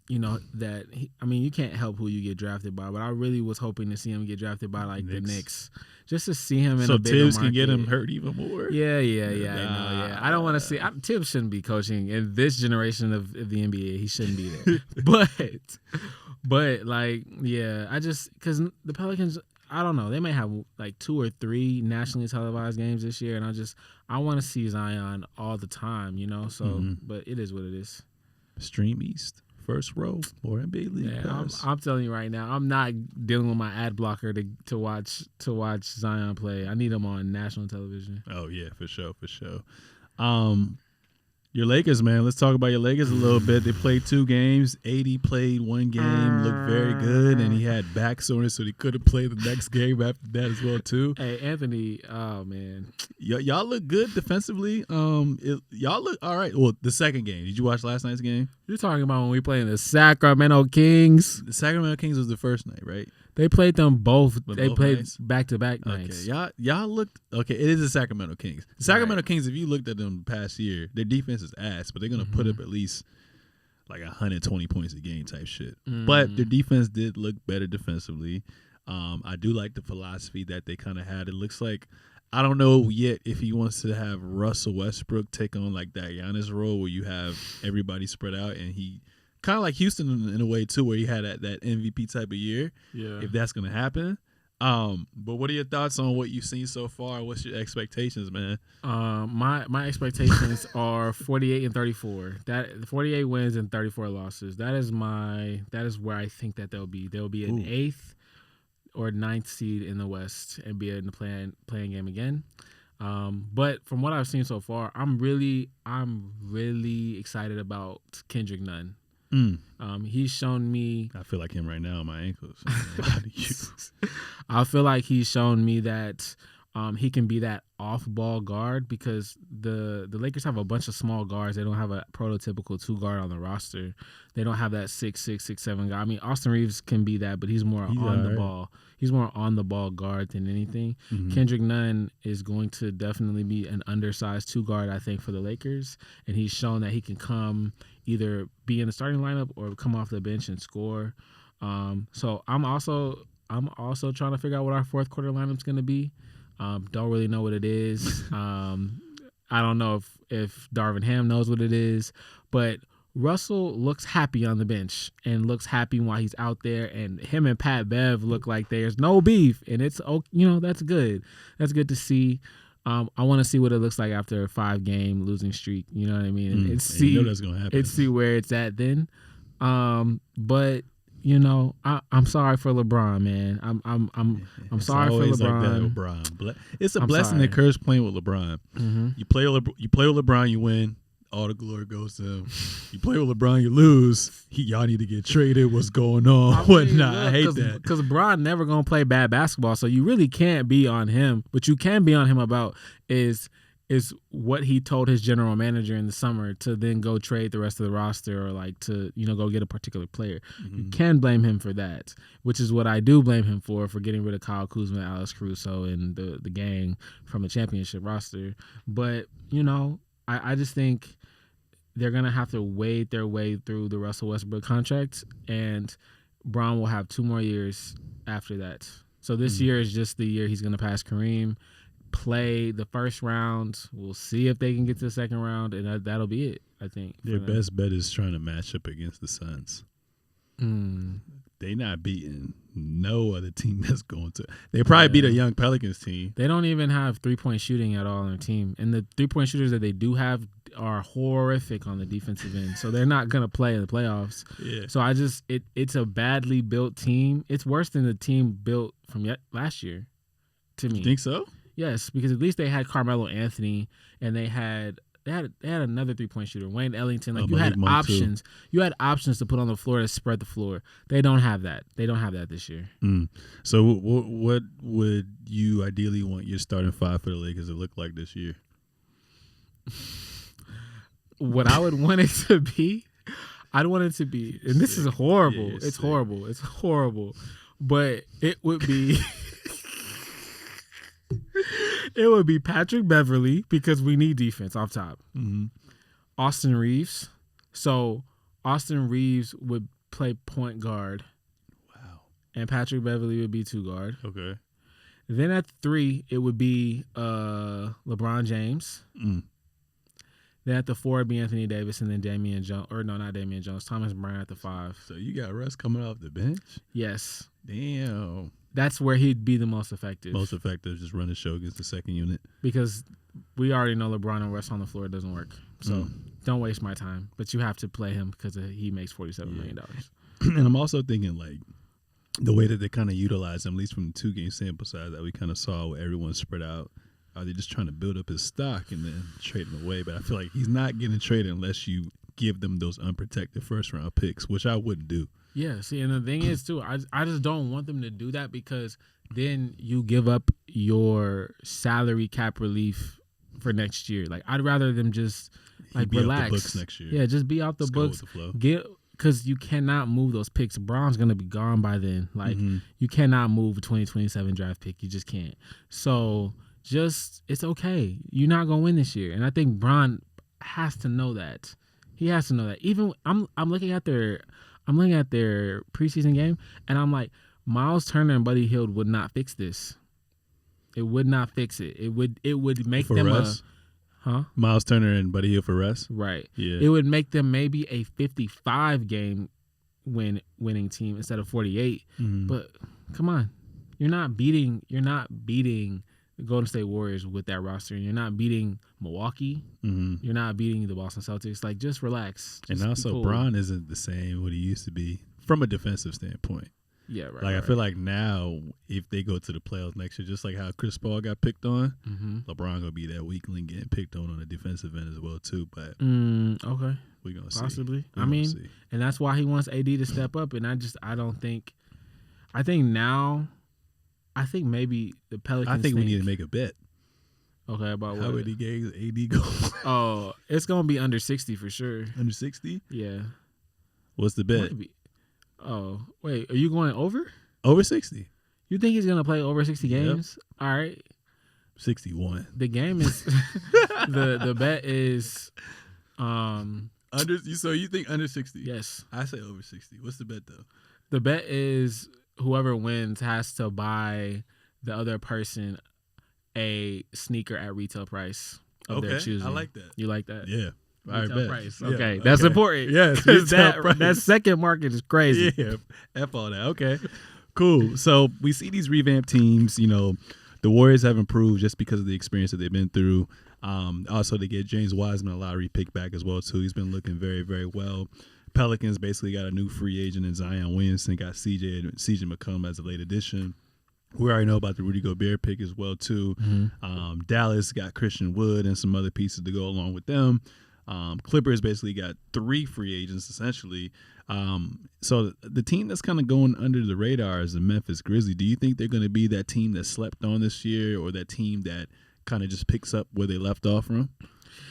S2: you can't help who you get drafted by, but I really was hoping to see him get drafted by like the Knicks, just to see him in a bigger
S1: Tibbs
S2: market.
S1: Can get him hurt even more.
S2: Yeah, I know. Yeah, I don't want to see. Tibbs shouldn't be coaching in this generation of the NBA. He shouldn't be there. But like, I just, because the Pelicans, I don't know, they may have like 2 or 3 nationally televised games this year, and I want to see Zion all the time, So, but it is what it is.
S1: Stream East, first row, or NBA League.
S2: Yeah, I'm telling you right now, I'm not dealing with my ad blocker to watch Zion play. I need him on national television.
S1: Oh yeah, for sure. Your Lakers, man. Let's talk about your Lakers a little bit. They played 2 games. AD played 1 game, looked very good, and he had back soreness, so he couldn't play the next game after that as well, too.
S2: Hey, Anthony, oh, man.
S1: Y'all look good defensively. Y'all look all right. Well, the second game. Did you watch last night's game?
S2: You're talking about when we played the Sacramento Kings.
S1: The Sacramento Kings was the first night, right?
S2: They played them both. They
S1: both
S2: played
S1: nights?
S2: back-to-back nights.
S1: Okay, y'all looked okay. It is the Sacramento Kings. The Sacramento Kings, if you looked at them the past year, their defense is ass, but they're gonna put up at least like 120 points a game type shit. But their defense did look better defensively. I do like the philosophy that they kind of had. It looks like, I don't know yet if he wants to have Russell Westbrook take on like that Giannis role where you have everybody spread out, and he kind of like Houston in a way too, where he had that MVP type of year. Yeah. If that's gonna happen. But what are your thoughts on what you've seen so far? What's your expectations, man?
S2: My expectations are 48 and 34. That 48 wins and 34 losses. That is where I think that they'll be. They'll be an 8th or 9th seed in the West and be in the playing game again. But from what I've seen so far, I'm really excited about Kendrick Nunn. He's shown me.
S1: I feel like him right now on my ankles.
S2: I feel like he's shown me that he can be that off-ball guard because the Lakers have a bunch of small guards. They don't have a prototypical 2-guard on the roster. They don't have that 6'6", 6'7" guy. I mean, Austin Reeves can be that, but he's more on the ball. He's more on the ball guard than anything. Kendrick Nunn is going to definitely be an undersized 2-guard, I think, for the Lakers, and he's shown that he can come either be in the starting lineup or come off the bench and score. So I'm also trying to figure out what our fourth quarter lineup's going to be. Don't really know what it is. I don't know if Darvin Ham knows what it is, but Russell looks happy on the bench and looks happy while he's out there, and him and Pat Bev look like there's no beef, and it's that's good. That's good to see. I want to see what it looks like after a 5-game losing streak. You know what I mean? And see
S1: that's gonna happen.
S2: And see where it's at then. But I'm sorry for LeBron, man. I'm sorry for LeBron.
S1: Like that, it's a blessing and curse playing with LeBron. You play with LeBron, you win. All the glory goes to him. You play with LeBron, you lose. Y'all need to get traded. What's going on? I hate that.
S2: Because LeBron never going to play bad basketball, so you really can't be on him. What you can be on him about is what he told his general manager in the summer to then go trade the rest of the roster or like to, go get a particular player. You can blame him for that, which is what I do blame him for getting rid of Kyle Kuzma, Alex Caruso, and the gang from the championship roster. But, I just think they're going to have to wade their way through the Russell Westbrook contract, and Bron will have 2 more years after that. So this year is just the year he's going to pass Kareem, play the first round. We'll see if they can get to the second round, and that'll be it, I think.
S1: Their best bet is trying to match up against the Suns. They not beating no other team that's going to. They probably beat a young Pelicans team.
S2: They don't even have 3-point shooting at all on their team, and the 3-point shooters that they do have are horrific on the defensive end. So they're not gonna play in the playoffs.
S1: Yeah.
S2: So it's a badly built team. It's worse than the team built from last year, to me.
S1: You think so?
S2: Yes, because at least they had Carmelo Anthony, and they had another 3-point shooter, Wayne Ellington. Like you had options. Too. You had options to put on the floor to spread the floor. They don't have that. They don't have that this year.
S1: So what would you ideally want your starting 5 for the Lakers to look like this year?
S2: What I would want it to be, I'd want it to be, and this is horrible. Yeah, it's horrible. It's horrible. But it would be it would be Patrick Beverley, because we need defense off top. Austin Reeves. So Austin Reeves would play point guard.
S1: Wow.
S2: And Patrick Beverley would be 2 guard.
S1: Okay.
S2: Then at 3, it would be LeBron James. Then at the 4 would be Anthony Davis, and then Damian Jones. Or no, not Damian Jones. Thomas Bryant at the 5.
S1: So you got Russ coming off the bench?
S2: Yes.
S1: Damn.
S2: That's where he'd be the most effective.
S1: Most effective, just run the show against the second unit.
S2: Because we already know LeBron and Russ on the floor doesn't work. So don't waste my time. But you have to play him because he makes $47 million.
S1: And I'm also thinking, like, the way that they kind of utilize him, at least from the 2-game sample size that we kind of saw where everyone spread out, are they just trying to build up his stock and then trade him away? But I feel like he's not getting traded unless you give them those unprotected first-round picks, which I wouldn't do.
S2: Yeah, see, and the thing is, too, I just don't want them to do that, because then you give up your salary cap relief for next year. Like, I'd rather them just, like, relax.
S1: Off the books next year.
S2: Yeah, just be off the books.
S1: Go with the flow.
S2: Because you cannot move those picks. Braun's going to be gone by then. Like, you cannot move a 2027 draft pick. You just can't. So, it's okay. You're not going to win this year. And I think Braun has to know that. He has to know that. Even I'm looking at their preseason game, and I'm like, Miles Turner and Buddy Hield would not fix this. It would not fix it. It would make them
S1: Russ? Miles Turner and Buddy Hield for Russ?
S2: Right.
S1: Yeah.
S2: It would make them maybe a 55 game winning team instead of 48. But come on. You're not beating the Golden State Warriors with that roster. You're not beating Milwaukee. You're not beating the Boston Celtics. Like, just relax. Just
S1: and also,
S2: cool.
S1: Bron isn't the same what he used to be from a defensive standpoint.
S2: Yeah, right.
S1: Like
S2: right.
S1: I feel like now, if they go to the playoffs next year, just like how Chris Paul got picked on, LeBron gonna be that weakling getting picked on the defensive end as well too. But
S2: okay,
S1: we're gonna
S2: possibly.
S1: see.
S2: I mean, and that's why he wants AD to step up. And I don't think. I think now, I think maybe the Pelicans.
S1: I think we need to make a bet.
S2: Okay, about
S1: how many games AD go?
S2: Oh, it's gonna be under 60 for sure.
S1: Under 60?
S2: Yeah.
S1: What's the bet?
S2: Oh, wait, are you going over?
S1: Over 60.
S2: You think he's gonna play over 60 games? All right.
S1: 61.
S2: The game is the bet is
S1: under. So you think under 60?
S2: Yes.
S1: I say over 60. What's the bet though?
S2: The bet is whoever wins has to buy the other person a sneaker at retail price of their choosing.
S1: I like that.
S2: You like that?
S1: Yeah.
S2: Retail price.
S1: Yeah,
S2: okay, that's important.
S1: Yes,
S2: that second market is crazy.
S1: Yeah, F all that. Okay, cool. So we see these revamped teams. You know, the Warriors have improved just because of the experience that they've been through. Also, they get James Wiseman a lottery pick back as well too. He's been looking very, very well. Pelicans basically got a new free agent in Zion Williamson. Got CJ McCollum as a late addition. We already know about the Rudy Gobert pick as well too. Dallas got Christian Wood and some other pieces to go along with them. Clippers basically got 3 free agents essentially. So the team that's kind of going under the radar is the Memphis Grizzlies. Do you think they're going to be that team that slept on this year, or that team that kind of just picks up where they left off from?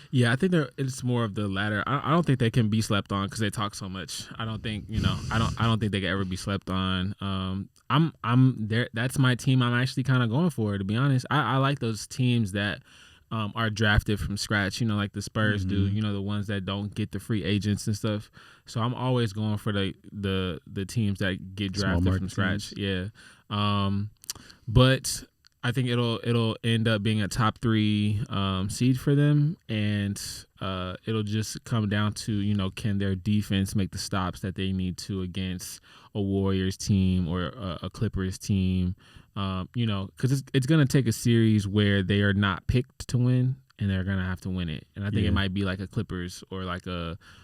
S2: Yeah, I think it's more of the latter. I don't think they can be slept on because they talk so much. I don't think I don't think they can ever be slept on. I'm there. That's my team. I'm actually kind of going for, to be honest. I like those teams that are drafted from scratch, like the Spurs do, the ones that don't get the free agents and stuff. So I'm always going for the teams that get drafted from scratch. Teams. Yeah. But I think it'll end up being a top 3 seed for them, and it'll just come down to, can their defense make the stops that they need to against a Warriors team or a Clippers team. Because it's going to take a series where they are not picked to win, and they're going to have to win it. And I think it might be like a Clippers or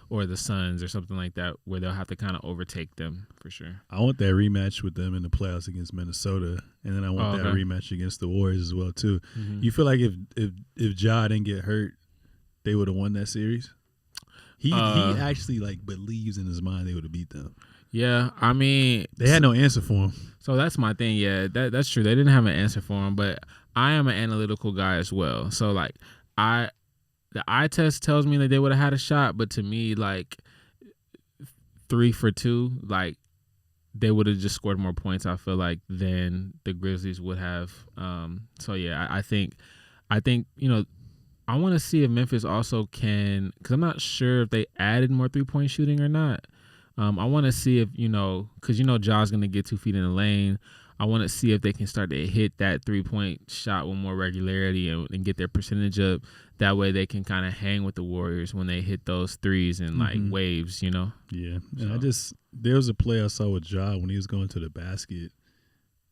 S2: or the Suns or something like that, where they'll have to kind of overtake them for sure.
S1: I want that rematch with them in the playoffs against Minnesota, and then I want that rematch against the Warriors as well too. You feel like if Ja didn't get hurt, they would have won that series? He actually believes in his mind they would have beat them.
S2: Yeah, I mean,
S1: they had no answer for him.
S2: So that's my thing. Yeah, that's true. They didn't have an answer for him, but I am an analytical guy as well. So the eye test tells me that they would have had a shot, but to me, 3 for 2, they would have just scored more points, I feel like, than the Grizzlies would have. So yeah, I think I want to see if Memphis also can, because I'm not sure if they added more 3-point shooting or not. I want to see if, because Ja's going to get 2 feet in the lane. I want to see if they can start to hit that 3-point shot with more regularity and get their percentage up. That way they can kind of hang with the Warriors when they hit those threes in waves, Yeah.
S1: And there was a play I saw with Ja when he was going to the basket,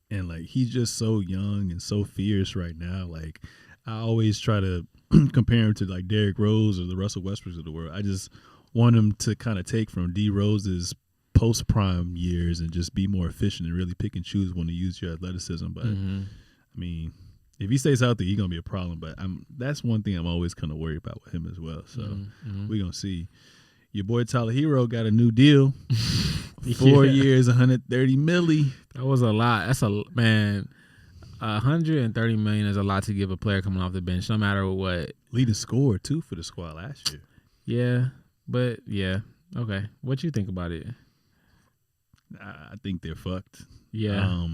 S1: and he's just so young and so fierce right now. I always try to compare him to Derrick Rose or the Russell Westbrooks of the world. I just want him to kind of take from D Rose's post-prime years and just be more efficient and really pick and choose when to use your athleticism. But I mean, if he stays healthy, he's gonna be a problem. But that's one thing I'm always kind of worried about with him as well. So we're gonna see. Your boy Tyler Hero got a new deal, 4 years, 130 milli.
S2: That was a lot. That's man. 130 million is a lot to give a player coming off the bench, no matter what.
S1: Leading scorer too for the squad last year.
S2: Yeah, but yeah, okay. What you think about it?
S1: I think they're fucked.
S2: Yeah.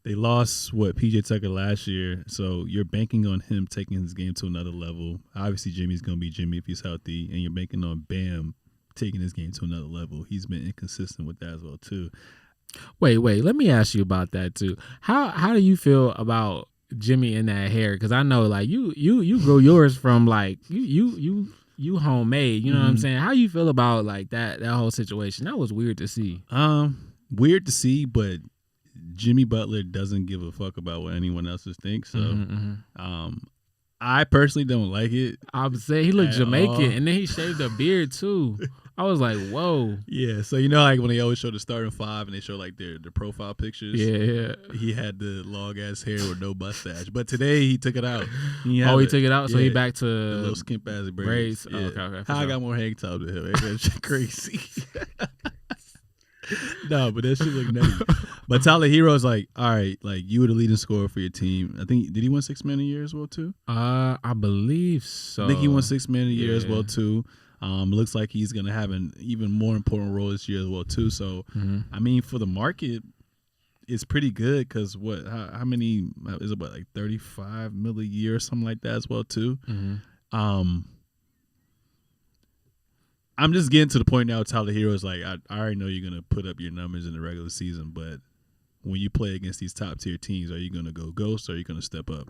S1: They lost PJ Tucker last year, so you're banking on him taking his game to another level. Obviously, Jimmy's gonna be Jimmy if he's healthy, and you're banking on Bam taking his game to another level. He's been inconsistent with that as well too.
S2: Wait. Let me ask you about that too. How do you feel about Jimmy in that hair? Because I know you grow yours from you homemade. You know what I'm saying? How you feel about that whole situation? That was weird to see.
S1: Weird to see, but Jimmy Butler doesn't give a fuck about what anyone else thinks. So, I personally don't like it.
S2: I would say he looked Jamaican, and then he shaved a beard too. I was like, whoa.
S1: Yeah, so you know, like when they always show the starting five and they show like their profile pictures.
S2: Yeah.
S1: He had the long ass hair with no mustache, but today he took it out.
S2: He took it out, so he back to
S1: the little skimp ass braids.
S2: Yeah. Oh, okay.
S1: How I got more hang time than him? That's crazy. No, but that shit look nutty. But Tyler Hero's like, all right, like you were the leading scorer for your team. I think did he win 6 Man of the Year as well too?
S2: I believe so.
S1: I think he won 6 Man of the Year as well too. Looks like he's gonna have an even more important role this year as well too. So, I mean, for the market, it's pretty good because how many is it? What, like 35 mil a year or something like that as well too. I'm just getting to the point now. Tyler Hero is like, I already know you're gonna put up your numbers in the regular season, but when you play against these top tier teams, are you gonna go ghost or are you gonna step up?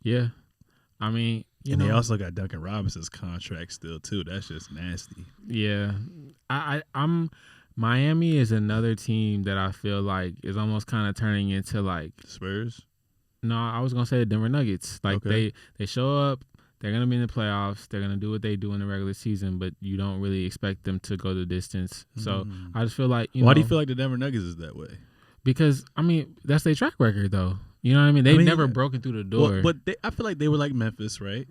S2: Yeah, I mean,
S1: they also got Duncan Robinson's contract still too. That's just nasty.
S2: Yeah, I'm. Miami is another team that I feel like is almost kind of turning into like
S1: Spurs.
S2: No, I was gonna say the Denver Nuggets. Like they show up. They're going to be in the playoffs. They're going to do what they do in the regular season, but you don't really expect them to go the distance. So I just feel like,
S1: why do you feel like the Denver Nuggets is that way?
S2: Because, I mean, that's their track record, though. You know what I mean? They've never broken through the door.
S1: But I feel like they were like Memphis, right?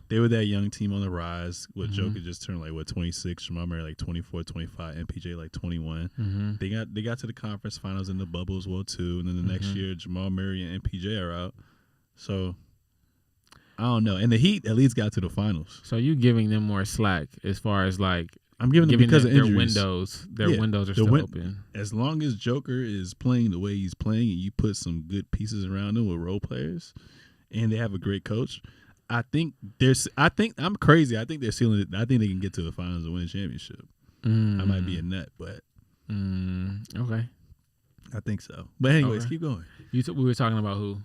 S1: They were that young team on the rise. With Joker just turned like 26, Jamal Murray like 24, 25, MPJ like 21. They got to the conference finals in the bubble as well too, and then the next year Jamal Murray and MPJ are out. So I don't know. And the Heat at least got to the finals.
S2: So you giving them more slack as far as like
S1: I'm giving them because of
S2: their
S1: injuries.
S2: Their windows are still open.
S1: As long as Joker is playing the way he's playing and you put some good pieces around him with role players and they have a great coach, I think I'm crazy. I think they're sealing it. I think they can get to the finals and win a championship. I might be a nut, but
S2: okay.
S1: I think so. But anyways, keep going.
S2: We were talking about who?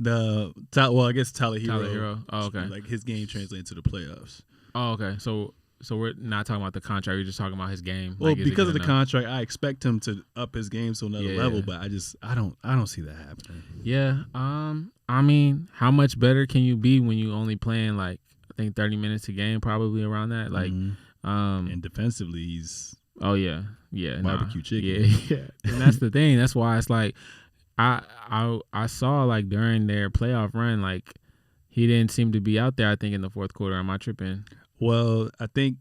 S1: I guess Tyler Hero.
S2: Tyler Hero. Oh, okay.
S1: Like his game translates to the playoffs.
S2: Oh, okay. So we're not talking about the contract. We're just talking about his game.
S1: Well, like, because of the contract, I expect him to up his game to another level, but I don't see that happening.
S2: Yeah. I mean, how much better can you be when you only playing like I think 30 minutes a game, probably around that. Like,
S1: and defensively, he's
S2: barbecue
S1: chicken.
S2: Yeah. And that's the thing. That's why it's like. I saw like during their playoff run, like he didn't seem to be out there. I think in the fourth quarter. Am I tripping?
S1: Well, I think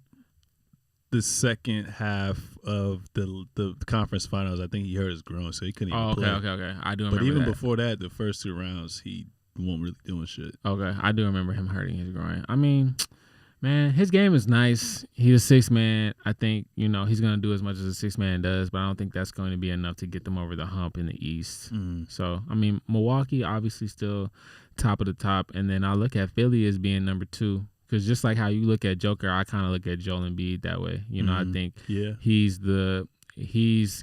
S1: the second half of the conference finals, I think he hurt his groin, so he couldn't even play.
S2: Okay. I do remember.
S1: But even
S2: that.
S1: before that, the first 2 rounds, he wasn't really doing shit.
S2: Okay, I do remember him hurting his groin. I mean, man, his game is nice. He's a 6-man. I think, he's going to do as much as a 6-man does, but I don't think that's going to be enough to get them over the hump in the East. So, I mean, Milwaukee obviously still top of the top, and then I look at Philly as being number 2 because just like how you look at Joker, I kind of look at Joel Embiid that way. I think he's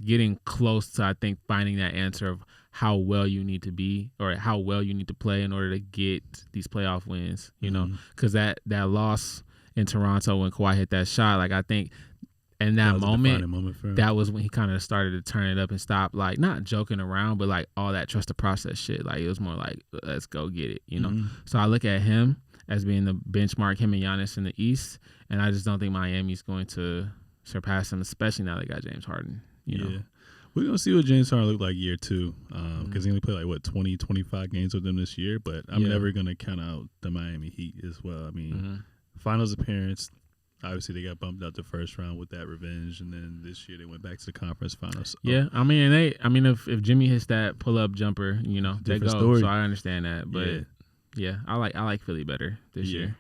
S2: getting close to, I think, finding that answer of how well you need to be or how well you need to play in order to get these playoff wins, because that loss in Toronto when Kawhi hit that shot, like I think in that moment that was when he kind of started to turn it up and stop, like not joking around, but like all that trust the process shit. Like it was more like, let's go get it, So I look at him as being the benchmark, him and Giannis in the East, and I just don't think Miami's going to surpass him, especially now they got James Harden. You know?
S1: We're going to see what James Harden looked like year 2 because he only played 20, 25 games with them this year, but I'm never going to count out the Miami Heat as well. I mean, finals appearance, obviously they got bumped out the first round with that revenge, and then this year they went back to the conference finals. So.
S2: Yeah, I mean, if Jimmy hits that pull-up jumper, they go.
S1: Story.
S2: So I understand that, but I like Philly better this year.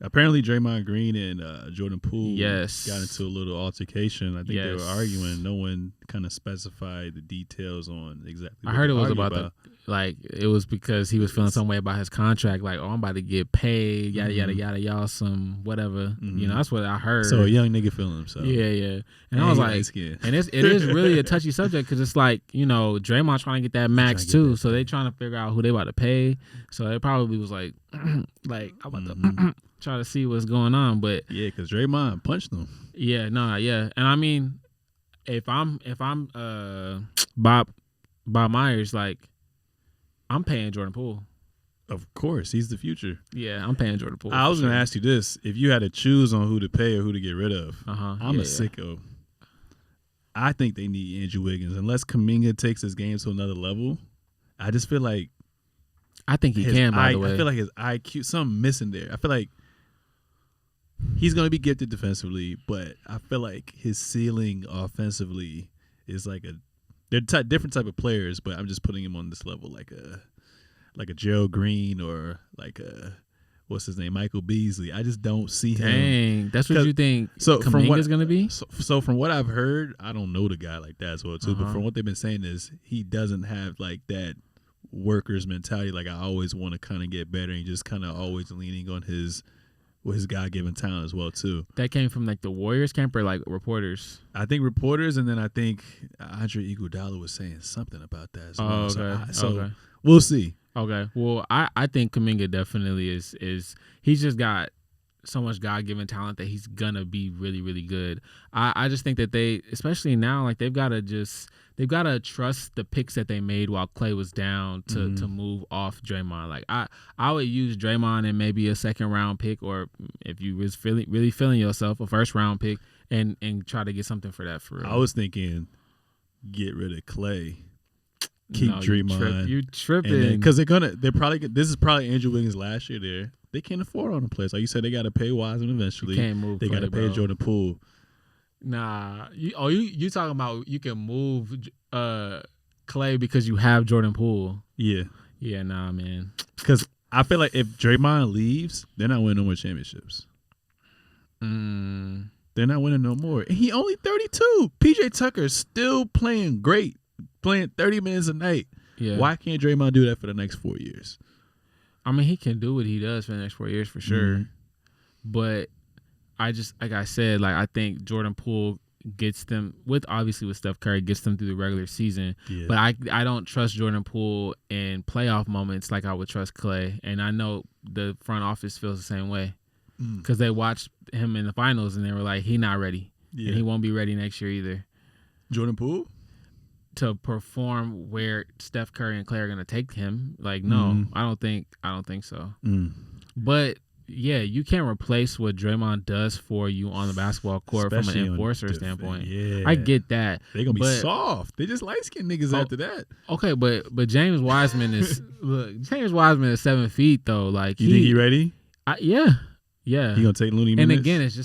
S1: Apparently, Draymond Green and Jordan Poole
S2: got
S1: into a little altercation. I think they were arguing. No one kind of specified the details on exactly what
S2: I heard it was about it was because he was feeling some way about his contract. Like, I'm about to get paid, yada, yada, yada, y'all some whatever. That's what I heard.
S1: So a young nigga feeling himself.
S2: Yeah. And I was like, and it is really a touchy subject because it's like, Draymond trying to get that max too. So they trying to figure out who they about to pay. So it probably was like, I'm about to try to see what's going on, but
S1: because Draymond punched them.
S2: And I mean, if I'm Bob Myers, like I'm paying Jordan Poole.
S1: Of course, he's the future.
S2: Yeah, I'm paying Jordan Poole.
S1: I was going to ask you this: if you had to choose on who to pay or who to get rid of, I'm a sicko. I think they need Andrew Wiggins unless Kuminga takes his game to another level. I just feel like
S2: I think he can. By the way,
S1: I feel like his IQ, something missing there. I feel like he's going to be gifted defensively, but I feel like his ceiling offensively is like they're different type of players, but I'm just putting him on this level like a Gerald Green or like a what's his name, Michael Beasley. I just don't see him.
S2: Dang, that's what you think Kuminga's going to be?
S1: So from what I've heard, I don't know the guy like that as well too, but from what they've been saying is he doesn't have like that worker's mentality. Like I always want to kind of get better and just kind of always leaning on his God-given talent as well too.
S2: That came from like the Warriors camp or like reporters?
S1: I think reporters, and then I think Andre Iguodala was saying something about that as well.
S2: Okay.
S1: So we'll see.
S2: Okay. Well, I think Kuminga definitely is he's just got so much God-given talent that he's gonna be really, really good. I just think that they, especially now, like they've gotta trust the picks that they made while Klay was down to move off Draymond. Like I would use Draymond and maybe a second round pick, or if you was really feeling yourself, a first round pick, and try to get something for that for real.
S1: I was thinking get rid of Klay. Keep Draymond.
S2: You're tripping.
S1: Because this is probably Andrew Wiggins' last year there. They can't afford on the players. Like you said, they got to pay Wiseman eventually.
S2: You can't move.
S1: They got to pay Jordan Poole.
S2: Nah. You talking about you can move Klay because you have Jordan Poole.
S1: Yeah.
S2: Yeah, nah, man.
S1: Because I feel like if Draymond leaves, they're not winning no more championships. They're not winning no more. And he only 32. PJ Tucker's still playing great. Playing 30 minutes a night. Yeah. Why can't Draymond do that for the next 4 years?
S2: I mean, he can do what he does for the next 4 years for sure. But I just, like I said, like I think Jordan Poole gets them obviously with Steph Curry, gets them through the regular season. Yeah. But I don't trust Jordan Poole in playoff moments like I would trust Klay. And I know the front office feels the same way because they watched him in the finals and they were like, he not ready. Yeah. And he won't be ready next year either.
S1: Jordan Poole?
S2: To perform where Steph Curry and Klay are going to take him. Like, no, I don't think so. But yeah, you can't replace what Draymond does for you on the basketball court, especially from an enforcer standpoint. Yeah. I get that.
S1: They're going to be soft. They just light-skinned niggas after that.
S2: Okay, but James Wiseman is James Wiseman is 7 feet though. Like
S1: you think he ready?
S2: Yeah. He
S1: going to take Looney minutes?
S2: And again, it's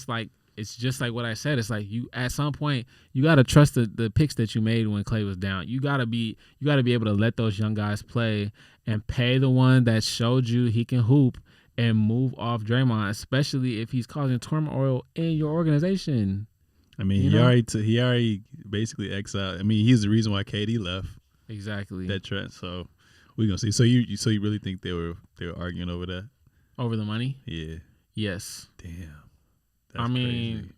S2: just like what I said. It's like you at some point you gotta trust the picks that you made when Klay was down. You gotta be able to let those young guys play and pay the one that showed you he can hoop and move off Draymond, especially if he's causing turmoil in your organization.
S1: I mean, he already basically exiled. I mean, he's the reason why KD left.
S2: Exactly.
S1: That trend. So we're gonna see. So you really think they were arguing over that?
S2: Over the money?
S1: Yeah.
S2: Yes.
S1: Damn.
S2: That's crazy.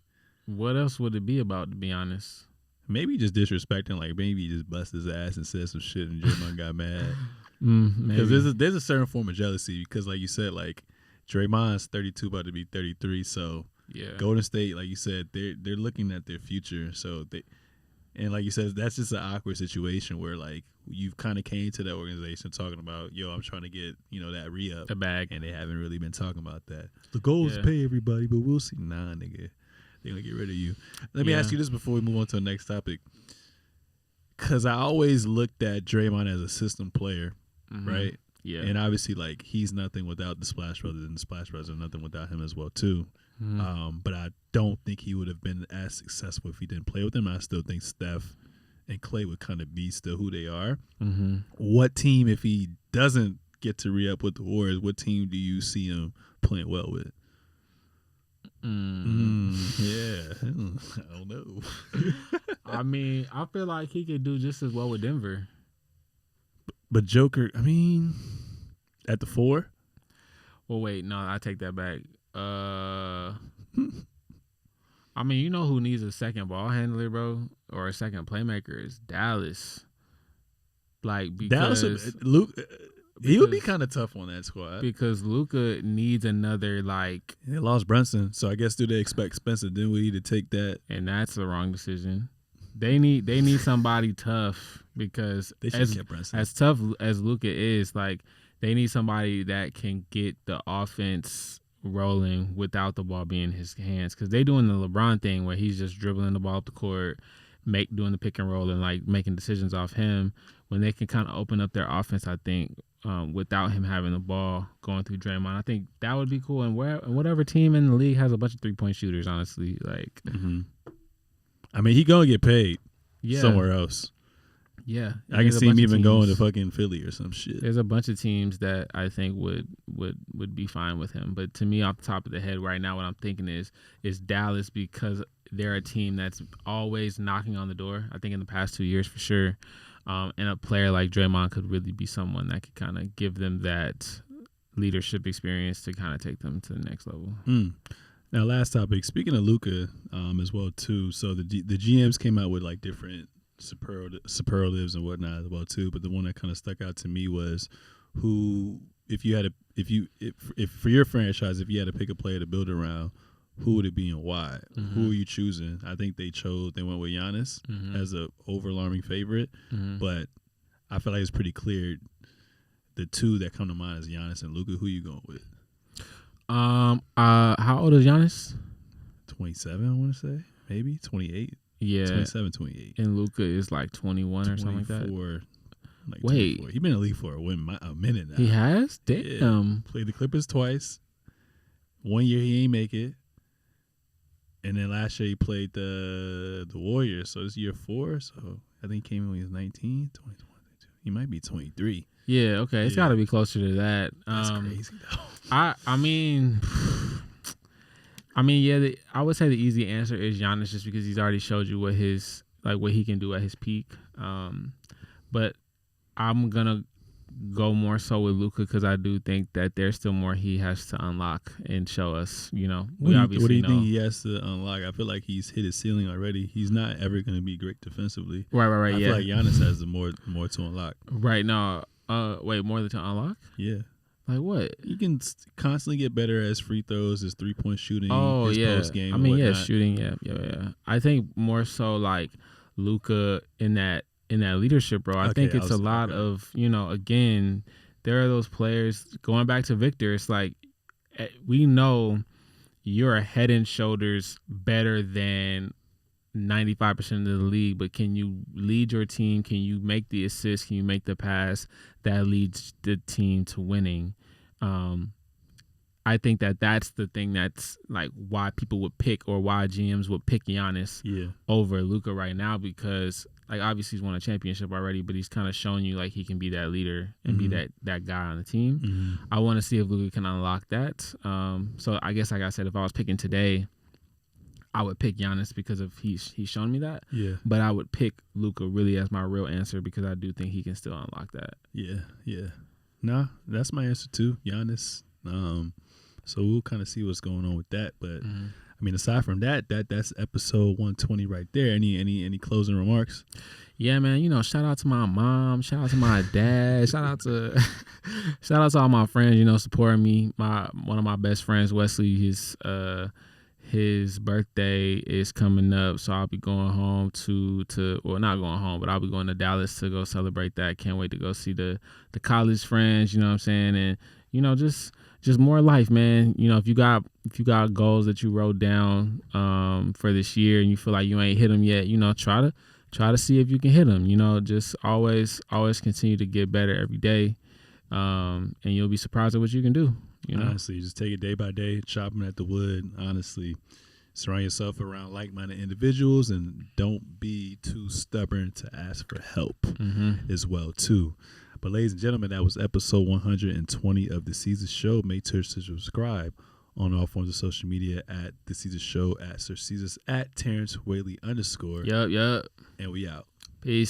S2: What else would it be about, to be honest?
S1: Maybe just disrespecting, like maybe he just bust his ass and said some shit and Draymond got mad. Because there's a certain form of jealousy because, like you said, like Draymond's 32, about to be 33. So yeah, Golden State, like you said, they're looking at their future. So and like you said, that's just an awkward situation where like you've kind of came to that organization talking about, yo, I'm trying to get that re-up,
S2: the bag,
S1: and they haven't really been talking about that. The goal is to pay everybody, but we'll see. Nah, nigga, they're gonna get rid of you. Let me ask you this before we move on to the next topic, because I always looked at Draymond as a system player, right? Yeah, and obviously like he's nothing without the Splash Brothers, and the Splash Brothers are nothing without him as well too. But I don't think he would have been as successful if he didn't play with them. I still think Steph and Klay would kind of be still who they are. What team, if he doesn't get to re-up with the Warriors, what team do you see him playing well with? Yeah, I don't know.
S2: I mean, I feel like he could do just as well with Denver.
S1: But Joker, I mean, at the 4?
S2: Well, wait, no, I take that back. I mean, you know who needs a second ball handler, bro, or a second playmaker is Dallas. Like because
S1: he would be kind of tough on that squad
S2: because Luka needs another like.
S1: They lost Brunson, so I guess do they expect Spencer Dinwiddie to take that?
S2: And that's the wrong decision. They need somebody tough because
S1: they should get Brunson.
S2: As tough as Luka is, like they need somebody that can get the offense rolling without the ball being in his hands, because they doing the LeBron thing where he's just dribbling the ball up the court, doing the pick and roll and like making decisions off him. When they can kind of open up their offense, I think without him having the ball going through Draymond, I think that would be cool. And whatever team in the league has a bunch of 3-point shooters, honestly, like.
S1: Mm-hmm. I mean, he gonna get paid somewhere else.
S2: Yeah,
S1: I can see him even going to fucking Philly or some shit.
S2: There's a bunch of teams that I think would be fine with him. But to me, off the top of the head right now, what I'm thinking is Dallas, because they're a team that's always knocking on the door. I think in the past 2 years for sure. And a player like Draymond could really be someone that could kind of give them that leadership experience to kind of take them to the next level.
S1: Now, last topic. Speaking of Luka, as well too. So the GMs came out with like different superlatives and whatnot as well too. But the one that kind of stuck out to me was who, if for your franchise, if you had to pick a player to build around, who would it be and why? Mm-hmm. Who are you choosing? I think they went with Giannis as a overwhelming favorite, but I feel like it's pretty clear the two that come to mind is Giannis and Luka. Who you going with?
S2: How old is Giannis?
S1: 27, I want to say. Maybe 28.
S2: Yeah,
S1: 27, 28.
S2: And Luka is like 21 or something like that.
S1: Like wait, 24. He's been in the league for a minute now.
S2: He has? Damn.
S1: Yeah. Played the Clippers twice. 1 year he ain't make it. And then last year he played the Warriors. So it's year 4. So I think he came in when he was 19, 20, 22. He might be 23.
S2: Yeah, okay. It's got to be closer to that.
S1: That's crazy, though.
S2: I mean, yeah, I would say the easy answer is Giannis, just because he's already showed you what he can do at his peak. But I'm going to go more so with Luka, because I do think that there's still more he has to unlock and show us. You know,
S1: what do you think he has to unlock? I feel like he's hit his ceiling already. He's not ever going to be great defensively.
S2: Right.
S1: I feel like Giannis has the more to unlock.
S2: Right now, wait, more than to unlock?
S1: Yeah.
S2: Like what?
S1: He can constantly get better as free throws, his 3-point shooting, his post game.
S2: I mean, shooting, yeah. I think more so like Luka in that leadership role. I think it's a lot of, again, there are those players, going back to Victor, it's like we know you're a head and shoulders better than 95% of the league, but can you lead your team? Can you make the assist? Can you make the pass that leads the team to winning? I think that's the thing that's like why people would pick, or why GMs would pick Giannis over Luka right now, because like obviously he's won a championship already, but he's kind of shown you like he can be that leader and be that guy on the team. I want to see if Luka can unlock that. So I guess like I said, if I was picking today, I would pick Giannis because of he's shown me that. Yeah. But I would pick Luka really as my real answer, because I do think he can still unlock that.
S1: Yeah. Nah, that's my answer too, Giannis. So we'll kind of see what's going on with that. But I mean, aside from that's episode 120 right there. Any closing remarks?
S2: Yeah, man. Shout out to my mom. Shout out to my dad. shout out to all my friends. Supporting me. One of my best friends, Wesley. His birthday is coming up, so I'll be going home not going home, but I'll be going to Dallas to go celebrate that. Can't wait to go see the college friends. You know what I'm saying? And just more life, man. If you got goals that you wrote down for this year and you feel like you ain't hit them yet, try to see if you can hit them. Just always continue to get better every day, and you'll be surprised at what you can do.
S1: Honestly, just take it day by day, chopping at the wood. Honestly, surround yourself around like-minded individuals, and don't be too stubborn to ask for help as well too. But ladies and gentlemen, that was episode 120 of the Seezus Show. Make sure to subscribe on all forms of social media at the Seezus Show, at Sir Seezus, at Terrence Whaley _.
S2: Yup.
S1: And we out.
S2: Peace.